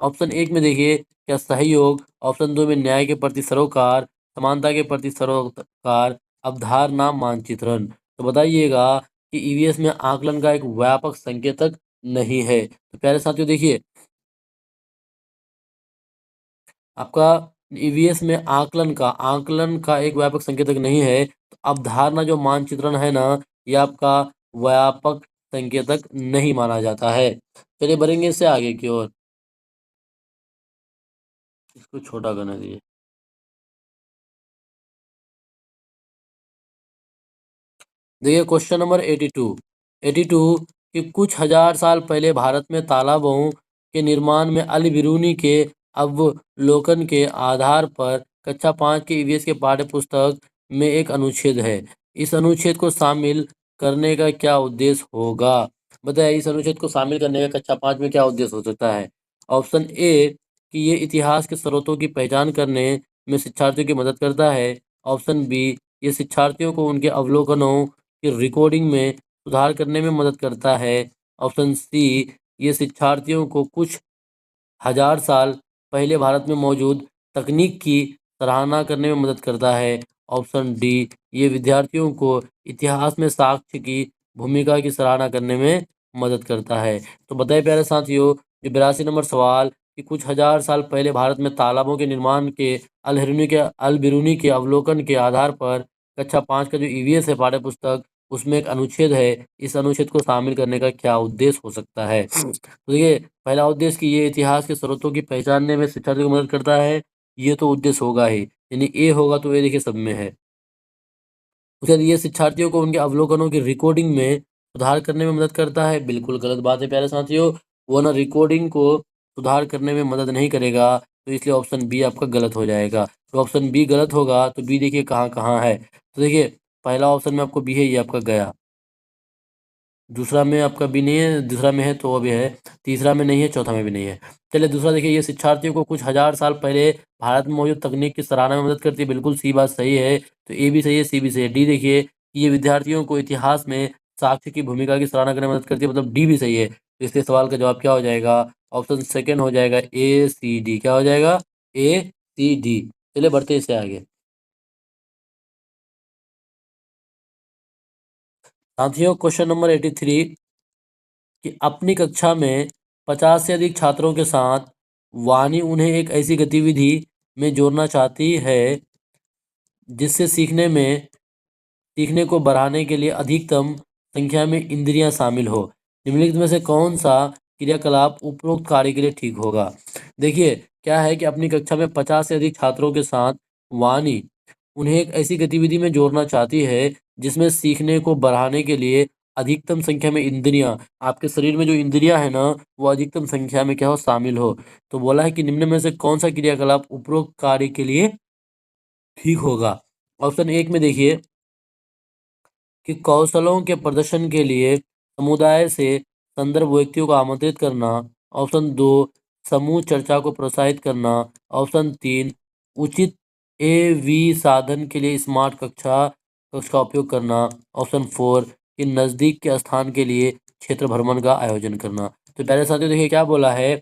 A: ऑप्शन 1 में देखिए, क्या सहयोग? ऑप्शन 2 में न्याय के प्रति सरोकार, समानता के प्रति सरोकार, अवधारणा मानचित्रण। तो बताइएगा कि ईवीएस में आकलन का एक व्यापक संकेतक नहीं है। तो प्यारे साथियों देखिए, आपका ईवीएस में आकलन का एक व्यापक संकेतक नहीं है, तो अवधारणा जो मानचित्रण है ना, ये आपका व्यापक संकेतक नहीं माना जाता है। चलिए बढ़ेंगे इससे आगे की ओर। इसको छोटा करना दीजिए। देखिए क्वेश्चन नंबर 82 कि कुछ हजार साल पहले भारत में तालाबों के निर्माण में अल बिरूनी के अवलोकन के आधार पर कक्षा 5 के ईवीएस के पाठ्य पुस्तक में एक अनुच्छेद है। इस अनुच्छेद को शामिल करने का क्या उद्देश्य होगा? बताइए, इस अनुच्छेद को शामिल करने का कक्षा 5 में क्या उद्देश्य हो सकता है? ऑप्शन ए कि ये इतिहास के स्रोतों की पहचान करने में शिक्षार्थियों की मदद करता है। ऑप्शन बी ये शिक्षार्थियों को उनके अवलोकनों की रिकॉर्डिंग में सुधार करने में मदद करता है। ऑप्शन सी ये शिक्षार्थियों को कुछ हजार साल पहले भारत में मौजूद तकनीक की सराहना करने में मदद करता है। ऑप्शन डी, ये विद्यार्थियों को इतिहास में साक्ष्य की भूमिका की सराहना करने में मदद करता है। तो बताइए प्यारे साथियों, जो 82 नंबर सवाल कि कुछ हजार साल पहले भारत में तालाबों के निर्माण के अल बिरूनी के अवलोकन के आधार पर कक्षा 5 का जो ईवीएस है पाठ्य पुस्तक, उसमें एक अनुच्छेद है। इस अनुच्छेद को शामिल करने का क्या उद्देश्य हो सकता है? तो देखिए, पहला उद्देश्य कि ये इतिहास के स्रोतों की पहचानने में शिक्षार्थियों को मदद करता है। ये तो उद्देश्य होगा ही, यानी ए होगा, तो ये देखिए सब में है। उसके बाद ये शिक्षार्थियों को उनके अवलोकनों की रिकॉर्डिंग में सुधार करने में मदद करता है। बिल्कुल गलत बात है प्यारे साथियों, वो ना रिकॉर्डिंग को सुधार करने में मदद नहीं करेगा, तो इसलिए ऑप्शन बी आपका गलत हो जाएगा। तो ऑप्शन बी गलत होगा, तो बी देखिए कहाँ कहाँ है। तो देखिए, पहला ऑप्शन में आपको बी है, ये आपका गया। दूसरा में आपका भी नहीं है, दूसरा में है तो वो भी है, तीसरा में नहीं है, चौथा में भी नहीं है। चलिए दूसरा देखिए, ये शिक्षार्थियों को कुछ हजार साल पहले भारत में मौजूद तकनीक की सराहना में मदद करती है। बिल्कुल सी बात सही है, तो ए भी सही है, सी भी सही है। डी देखिए कि ये विद्यार्थियों को इतिहास में साक्ष्य की भूमिका की सराहना करने में मदद करती है, मतलब डी भी सही है। तो इसलिए सवाल का जवाब क्या हो जाएगा? ऑप्शन सेकेंड हो जाएगा, ए सी डी। क्या हो जाएगा? ए सी डी। चलिए बढ़ते हैं इससे आगे। साथियों, क्वेश्चन नंबर 83 कि अपनी कक्षा में 50 से अधिक छात्रों के साथ वानी उन्हें एक ऐसी गतिविधि में जोड़ना चाहती है जिससे सीखने को बढ़ाने के लिए अधिकतम संख्या में इंद्रियां शामिल हो। निम्नलिखित में से कौन सा क्रियाकलाप उपरोक्त कार्य के लिए ठीक होगा? देखिए, क्या है कि अपनी कक्षा में 50 से अधिक छात्रों के साथ वानी उन्हें एक ऐसी गतिविधि में जोड़ना चाहती है जिसमें सीखने को बढ़ाने के लिए अधिकतम संख्या में इंद्रियां, आपके शरीर में जो इंद्रियां है ना, वो अधिकतम संख्या में क्या हो, शामिल हो। तो बोला है कि निम्न में से कौन सा क्रियाकलाप उपरोक्त कार्य के लिए ठीक होगा? ऑप्शन एक में देखिए कि कौशलों के प्रदर्शन के लिए समुदाय से संदर्भ व्यक्तियों को आमंत्रित करना। ऑप्शन दो, समूह चर्चा को प्रोत्साहित करना। ऑप्शन तीन, उचित एवी साधन के लिए स्मार्ट कक्ष का उपयोग करना। ऑप्शन फोर, कि नज़दीक के स्थान के लिए क्षेत्र भ्रमण का आयोजन करना। तो पहले साथियों देखिए क्या बोला है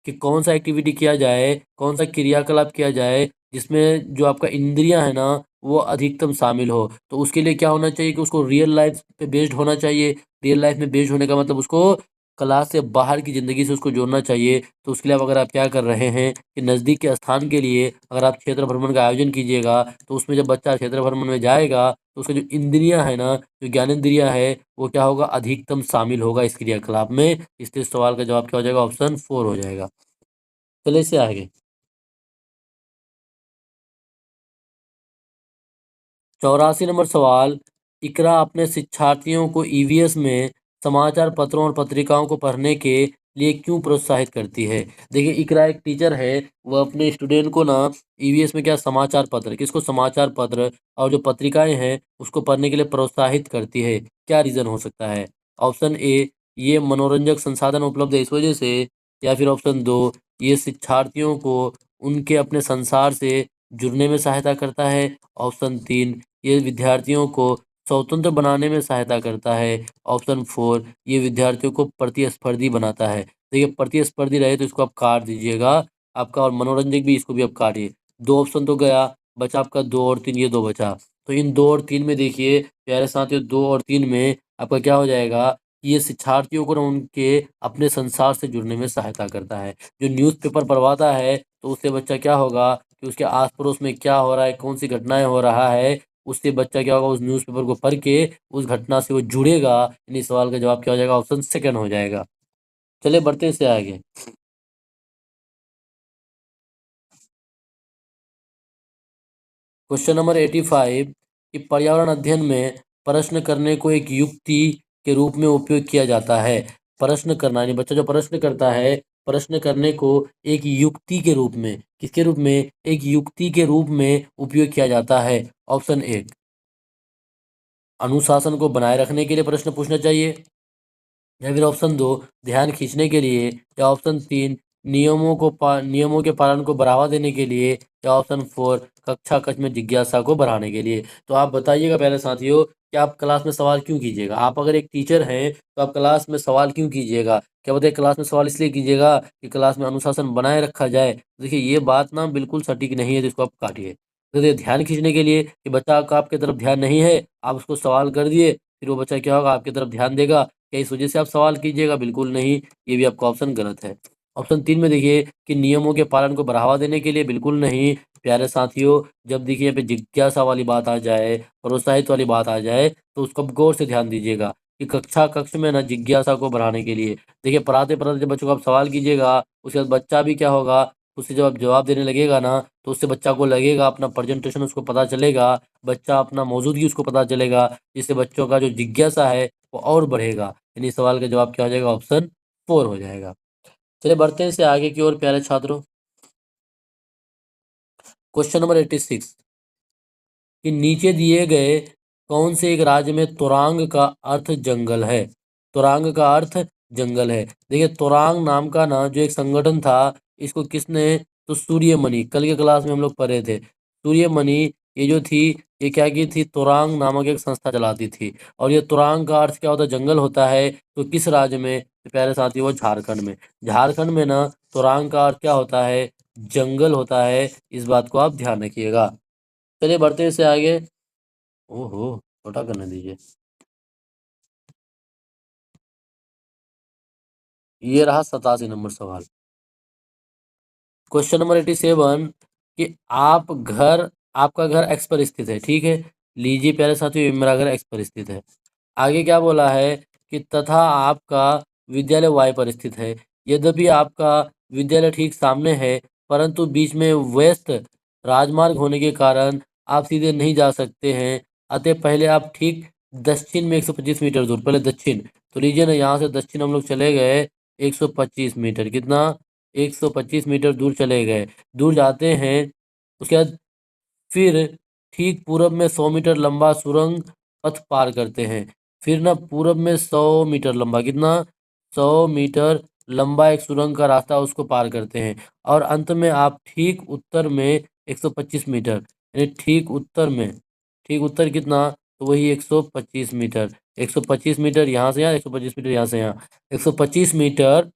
A: कि कौन सा एक्टिविटी किया जाए, कौन सा क्रियाकलाप किया जाए जिसमें जो आपका इंद्रियां है ना, वो अधिकतम शामिल हो। तो उसके लिए क्या होना चाहिए कि उसको रियल लाइफ पे बेस्ड होना चाहिए। रियल लाइफ में बेस्ड होने का मतलब उसको क्लास से बाहर की ज़िंदगी से उसको जोड़ना चाहिए। तो उसके लिए अब अगर आप क्या कर रहे हैं कि नज़दीक के स्थान के लिए अगर आप क्षेत्र भ्रमण का आयोजन कीजिएगा, तो उसमें जब बच्चा क्षेत्र भ्रमण में जाएगा तो उसकी जो इंद्रियां है ना, जो ज्ञानेंद्रियां है, वो क्या होगा, अधिकतम शामिल होगा इस क्रियाकलाप में। इसलिए इस सवाल का जवाब क्या हो जाएगा? ऑप्शन फोर हो जाएगा। चलिए इससे आगे। 84 नंबर सवाल, इकरा अपने शिक्षार्थियों को ईवीएस में समाचार पत्रों और पत्रिकाओं को पढ़ने के लिए क्यों प्रोत्साहित करती है? देखिए, इकरा एक टीचर है, वह अपने स्टूडेंट को ना ईवीएस में क्या समाचार पत्र, किसको, समाचार पत्र और जो पत्रिकाएं हैं उसको पढ़ने के लिए प्रोत्साहित करती है। क्या रीज़न हो सकता है? ऑप्शन ए, ये मनोरंजक संसाधन उपलब्ध है इस वजह से। या फिर ऑप्शन दो, ये शिक्षार्थियों को उनके अपने संसार से जुड़ने में सहायता करता है। ऑप्शन तीन, ये विद्यार्थियों को स्वतंत्र बनाने में सहायता करता है। ऑप्शन फोर, ये विद्यार्थियों को प्रतिस्पर्धी बनाता है। देखिए, प्रतिस्पर्धी रहे तो इसको आप काट दीजिएगा आपका, और मनोरंजक भी इसको भी आप काटिए। दो ऑप्शन तो गया, बचा आपका दो और तीन, ये दो बचा। तो इन दो और तीन में देखिए प्यारे साथियों, दो और तीन में आपका क्या हो जाएगा कि ये शिक्षार्थियों को ना उनके अपने संसार से जुड़ने में सहायता करता है। जो न्यूज़पेपर पढ़वाता है तो उससे बच्चा क्या होगा कि उसके आस पड़ोस में क्या हो रहा है, कौन सी घटनाएं हो रहा है, उससे बच्चा क्या होगा, उस न्यूज़पेपर को पढ़ के उस घटना से वो जुड़ेगा। यानी सवाल का जवाब क्या हो जाएगा? ऑप्शन सेकंड हो जाएगा। चलिए बढ़ते हैं इससे आगे। क्वेश्चन नंबर 85 कि पर्यावरण अध्ययन में प्रश्न करने को एक युक्ति के रूप में उपयोग किया जाता है। प्रश्न करना यानी बच्चा जो प्रश्न करता है, प्रश्न करने को एक युक्ति के रूप में, किसके रूप में, एक युक्ति के रूप में उपयोग किया जाता है। ऑप्शन एक, अनुशासन को बनाए रखने के लिए प्रश्न पूछना चाहिए। या फिर ऑप्शन दो, ध्यान खींचने के लिए। या ऑप्शन तीन, नियमों के पालन को बढ़ावा देने के लिए। या ऑप्शन फोर, कक्षा कक्ष में जिज्ञासा को बढ़ाने के लिए। तो आप बताइएगा पहले साथियों कि आप क्लास में सवाल क्यों कीजिएगा? आप अगर एक टीचर हैं तो आप क्लास में सवाल क्यों कीजिएगा? क्या बताइए, क्लास में सवाल इसलिए कीजिएगा कि क्लास में अनुशासन बनाए रखा जाए? देखिए, ये बात ना बिल्कुल सटीक नहीं है, जिसको आप काटिए। तो ध्यान खींचने के लिए कि बच्चा का आपकी तरफ ध्यान नहीं है, आप उसको सवाल कर दिए, फिर वो बच्चा क्या होगा आपकी तरफ ध्यान देगा। क्या इस वजह से आप सवाल कीजिएगा? बिल्कुल नहीं, ये भी आपका ऑप्शन गलत है। ऑप्शन 3 में देखिए कि नियमों के पालन को बढ़ावा देने के लिए, बिल्कुल नहीं। प्यारे साथियों, जब देखिए यहाँ पे जिज्ञासा वाली बात आ जाए, प्रोत्साहित वाली बात आ जाए, तो उसको आप गौर से ध्यान दीजिएगा कि कक्ष में ना जिज्ञासा को बढ़ाने के लिए, देखिए पढ़ाते-पढ़ाते जब बच्चों को आप सवाल कीजिएगा, उसके बाद बच्चा भी क्या होगा, उससे जब आप जवाब देने लगेगा ना, तो उससे बच्चा को लगेगा, अपना प्रेजेंटेशन उसको पता चलेगा, बच्चा अपना मौजूदगी उसको पता चलेगा, जिससे बच्चों का जो जिज्ञासा है, वो और बढ़ेगा। यानी सवाल का जवाब क्या हो जाएगा? ऑप्शन 4 हो जाएगा। चलिए बढ़ते हैं इससे आगे की ओर प्यारे छात्रों। क्वेश्चन नंबर 86 कि नीचे दिए गए कौन से एक राज्य में तुरांग का अर्थ जंगल है? तुरांग का अर्थ जंगल है। देखिए तुरांग नाम का ना जो एक संगठन था, इसको किसने, तो सूर्यमणि, कल के क्लास में हम लोग पढ़े थे। सूर्यमणि ये जो थी, ये क्या की थी, तुरांग नामक एक संस्था चलाती थी। और ये तुरांग का अर्थ क्या होता है? जंगल होता है। तो किस राज्य में? तो प्यारे साथी वो झारखंड में। झारखंड में ना तुरांग का अर्थ क्या होता है? जंगल होता है। इस बात को आप ध्यान रखिएगा। चलिए बढ़ते हैं इससे आगे। ओहो! छोटा करने दीजिए। ये रहा 87 नंबर सवाल। क्वेश्चन नंबर 87 कि आपका घर एक्स पर स्थित है, ठीक है? लीजिए प्यारे साथियों, मेरा घर एक्स पर स्थित है। आगे क्या बोला है कि तथा आपका विद्यालय वाई पर स्थित है। यद्यपि आपका विद्यालय ठीक सामने है, परंतु बीच में व्यस्त राजमार्ग होने के कारण आप सीधे नहीं जा सकते हैं। अतः पहले आप ठीक दक्षिण में 125 मीटर दूर, पहले दक्षिण, तो लीजिए ना यहाँ से दक्षिण हम लोग चले गए 125 मीटर, कितना? 125 मीटर दूर चले गए। दूर जाते हैं, उसके बाद फिर ठीक पूरब में 100 मीटर लंबा सुरंग पथ पार करते हैं। फिर ना पूरब में 100 मीटर लंबा, कितना? 100 मीटर लंबा एक सुरंग का रास्ता उसको पार करते हैं। और अंत में आप ठीक उत्तर में 125 मीटर, यानी ठीक उत्तर कितना? तो वही 125 मीटर। 125 मीटर यहाँ से यहाँ, 125 मीटर यहाँ से यहाँ। 125 मीटर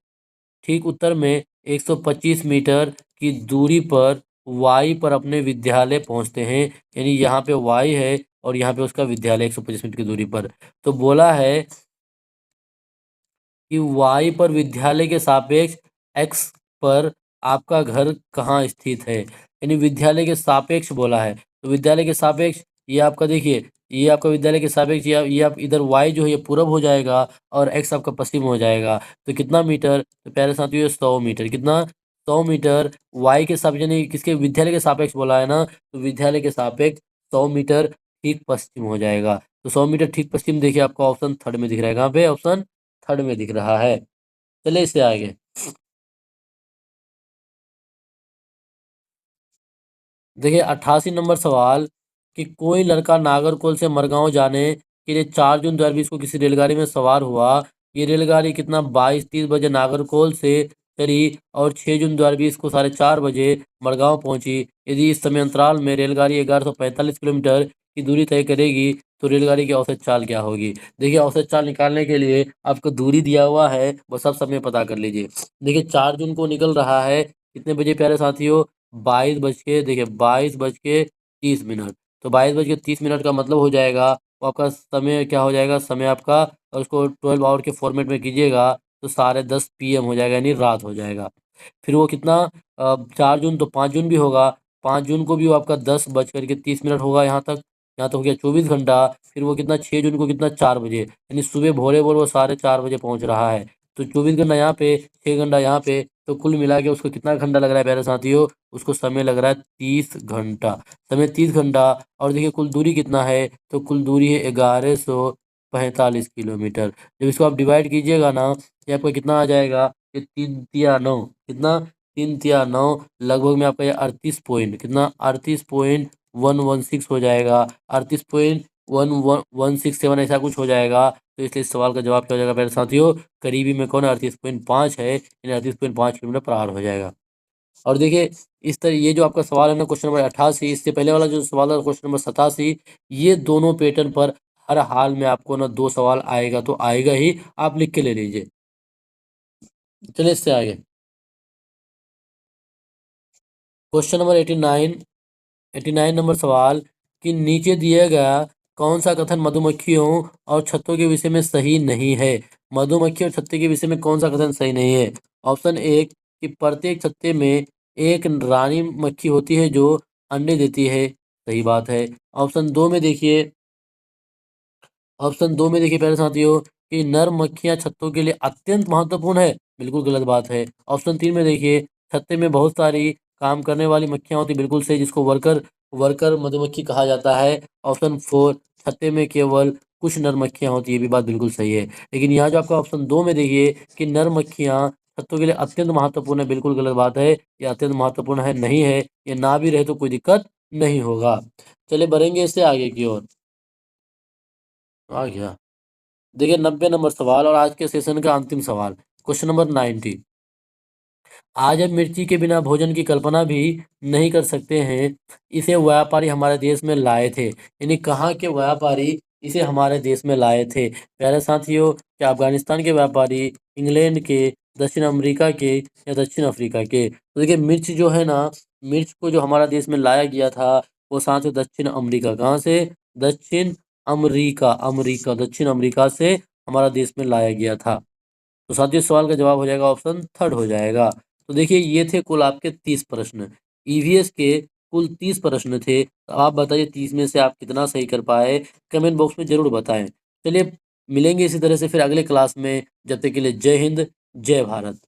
A: ठीक उत्तर में 125 मीटर की दूरी पर वाई पर अपने विद्यालय पहुंचते हैं। यानी यहाँ पे वाई है और यहाँ पे उसका विद्यालय 125 मीटर की दूरी पर। तो बोला है कि वाई पर विद्यालय के सापेक्ष एक्स पर आपका घर कहाँ स्थित है? यानी विद्यालय के सापेक्ष बोला है। तो विद्यालय के सापेक्ष ये आपका देखिए, ये आपका विद्यालय के सापेक्ष ये आप इधर वाई जो है ये पूरब हो जाएगा और एक्स आपका पश्चिम हो जाएगा। तो कितना मीटर? तो प्यारे साथियों ये 100 मीटर, कितना? 100 मीटर वाई के सापेक्ष, यानी किसके, विद्यालय के सापेक्ष बोला है ना, तो विद्यालय के सापेक्ष 100 मीटर ठीक पश्चिम हो जाएगा। तो 100 मीटर ठीक पश्चिम देखिए आपका ऑप्शन थर्ड में दिख रहा है। कहाँ पे? ऑप्शन थर्ड में दिख रहा है। चलिए इससे आगे। देखिए 88 नंबर सवाल कि कोई लड़का नागरकोल से मरगांव जाने के लिए 4 जून 2020 को किसी रेलगाड़ी में सवार हुआ। ये रेलगाड़ी कितना 22:30 बजे नागरकोल से चली और 6 जून 2020 को 4:30 बजे मरगांव पहुंची। यदि इस समय अंतराल में रेलगाड़ी 1145 किलोमीटर की दूरी तय करेगी, तो रेलगाड़ी की औसत चाल क्या होगी? देखिए औसत चाल निकालने के लिए आपको दूरी दिया हुआ है, बस आप समय पता कर लीजिए। देखिए 4 जून को निकल रहा है, कितने बजे प्यारे साथियों? 22:30। तो 22:30 का मतलब हो जाएगा, वो आपका समय क्या हो जाएगा? समय आपका, और उसको 12 आवर के फॉर्मेट में कीजिएगा तो 10:30 पीएम हो जाएगा, यानी रात हो जाएगा। फिर वो कितना, 4 जून तो 5 जून भी होगा। 5 जून को भी वो आपका 10:30 होगा यहाँ तक हो गया 24 घंटा। फिर वो कितना, 6 जून को कितना, 4 बजे, यानी सुबह भोरे-भोर वो 4:30 बजे पहुँच रहा है। तो 24 घंटा यहाँ पे, 6 घंटा यहाँ पे, तो कुल मिला के उसको कितना घंटा लग रहा है प्यारे साथियों? उसको समय लग रहा है 30 घंटा। समय 30 घंटा। और देखिए कुल दूरी कितना है? तो कुल दूरी है 1145 किलोमीटर। जब इसको आप डिवाइड कीजिएगा ना, ये आपका कितना आ जाएगा? ये 3 तिया 9, कितना? 3 तिया 9, लगभग में आपका ये 38 पॉइंट, कितना? 38.116 हो जाएगा। 38.11167 ऐसा कुछ हो जाएगा। तो इसलिए इस सवाल का जवाब क्या हो जाएगा मेरे साथियों? करीबी में कौन है? 38.5 है, यानी 38.5 किलोमीटर पर आवर हो जाएगा। और देखिए इस तरह ये जो आपका सवाल है ना, क्वेश्चन नंबर 88, इससे पहले वाला जो सवाल है क्वेश्चन नंबर 87, ये दोनों पैटर्न पर हर हाल में आपको ना 2 सवाल आएगा तो आएगा ही, आप लिख के ले लीजिए। चलिए इससे आगे। क्वेश्चन नंबर 89 89 नंबर सवाल कि नीचे दिया गया कौन सा कथन मधुमक्खियों और छत्तों के विषय में सही नहीं है। मधुमक्खी और छत्ते के विषय में कौन सा कथन सही नहीं है। ऑप्शन एक कि प्रत्येक छत्ते में एक रानी मक्खी होती है जो अंडे देती है, सही बात है। ऑप्शन दो में देखिए, ऑप्शन दो में देखिए प्यारे साथियों कि नर मक्खियां छत्तों के लिए अत्यंत महत्वपूर्ण है, बिल्कुल गलत बात है। ऑप्शन तीन में देखिए छत्ते में बहुत सारी काम करने वाली मक्खियां होती, बिल्कुल सही, जिसको वर्कर वर्कर मधुमक्खी कहा जाता है। ऑप्शन फोर छत्ते में केवल कुछ नर मक्खियां होती है, ये भी बात बिल्कुल सही है। लेकिन यहाँ जो आपका ऑप्शन दो में देखिए कि नर मक्खियां छत्तों के लिए अत्यंत महत्वपूर्ण है, बिल्कुल गलत बात है। ये अत्यंत महत्वपूर्ण है नहीं है, ये ना भी रहे तो कोई दिक्कत नहीं होगा। चलिए बढ़ेंगे इससे आगे की ओर। आ गया। देखिए 90 नंबर सवाल और आज के सेशन का अंतिम सवाल, क्वेश्चन नंबर 90। आज हम मिर्ची के बिना भोजन की कल्पना भी नहीं कर सकते हैं। इसे व्यापारी हमारे देश में लाए थे, यानी कहाँ के व्यापारी इसे हमारे देश में लाए थे। प्यारे साथियों, क्या अफगानिस्तान के व्यापारी, इंग्लैंड के, दक्षिण अमेरिका के या दक्षिण अफ्रीका के। तो देखिए मिर्च जो है ना, मिर्च को जो हमारा देश में लाया गया था वो साथियों दक्षिण अमेरिका, कहाँ से, दक्षिण अमेरिका, अमेरिका दक्षिण अमेरिका से हमारा देश में लाया गया था। तो साथियों सवाल का जवाब हो जाएगा ऑप्शन थर्ड हो जाएगा। तो देखिए ये थे कुल आपके 30 प्रश्न, ईवीएस के कुल 30 प्रश्न थे। तो आप बताइए 30 में से आप कितना सही कर पाए, कमेंट बॉक्स में जरूर बताएं। चलिए मिलेंगे इसी तरह से फिर अगले क्लास में, जब तक के लिए जय हिंद, जय भारत।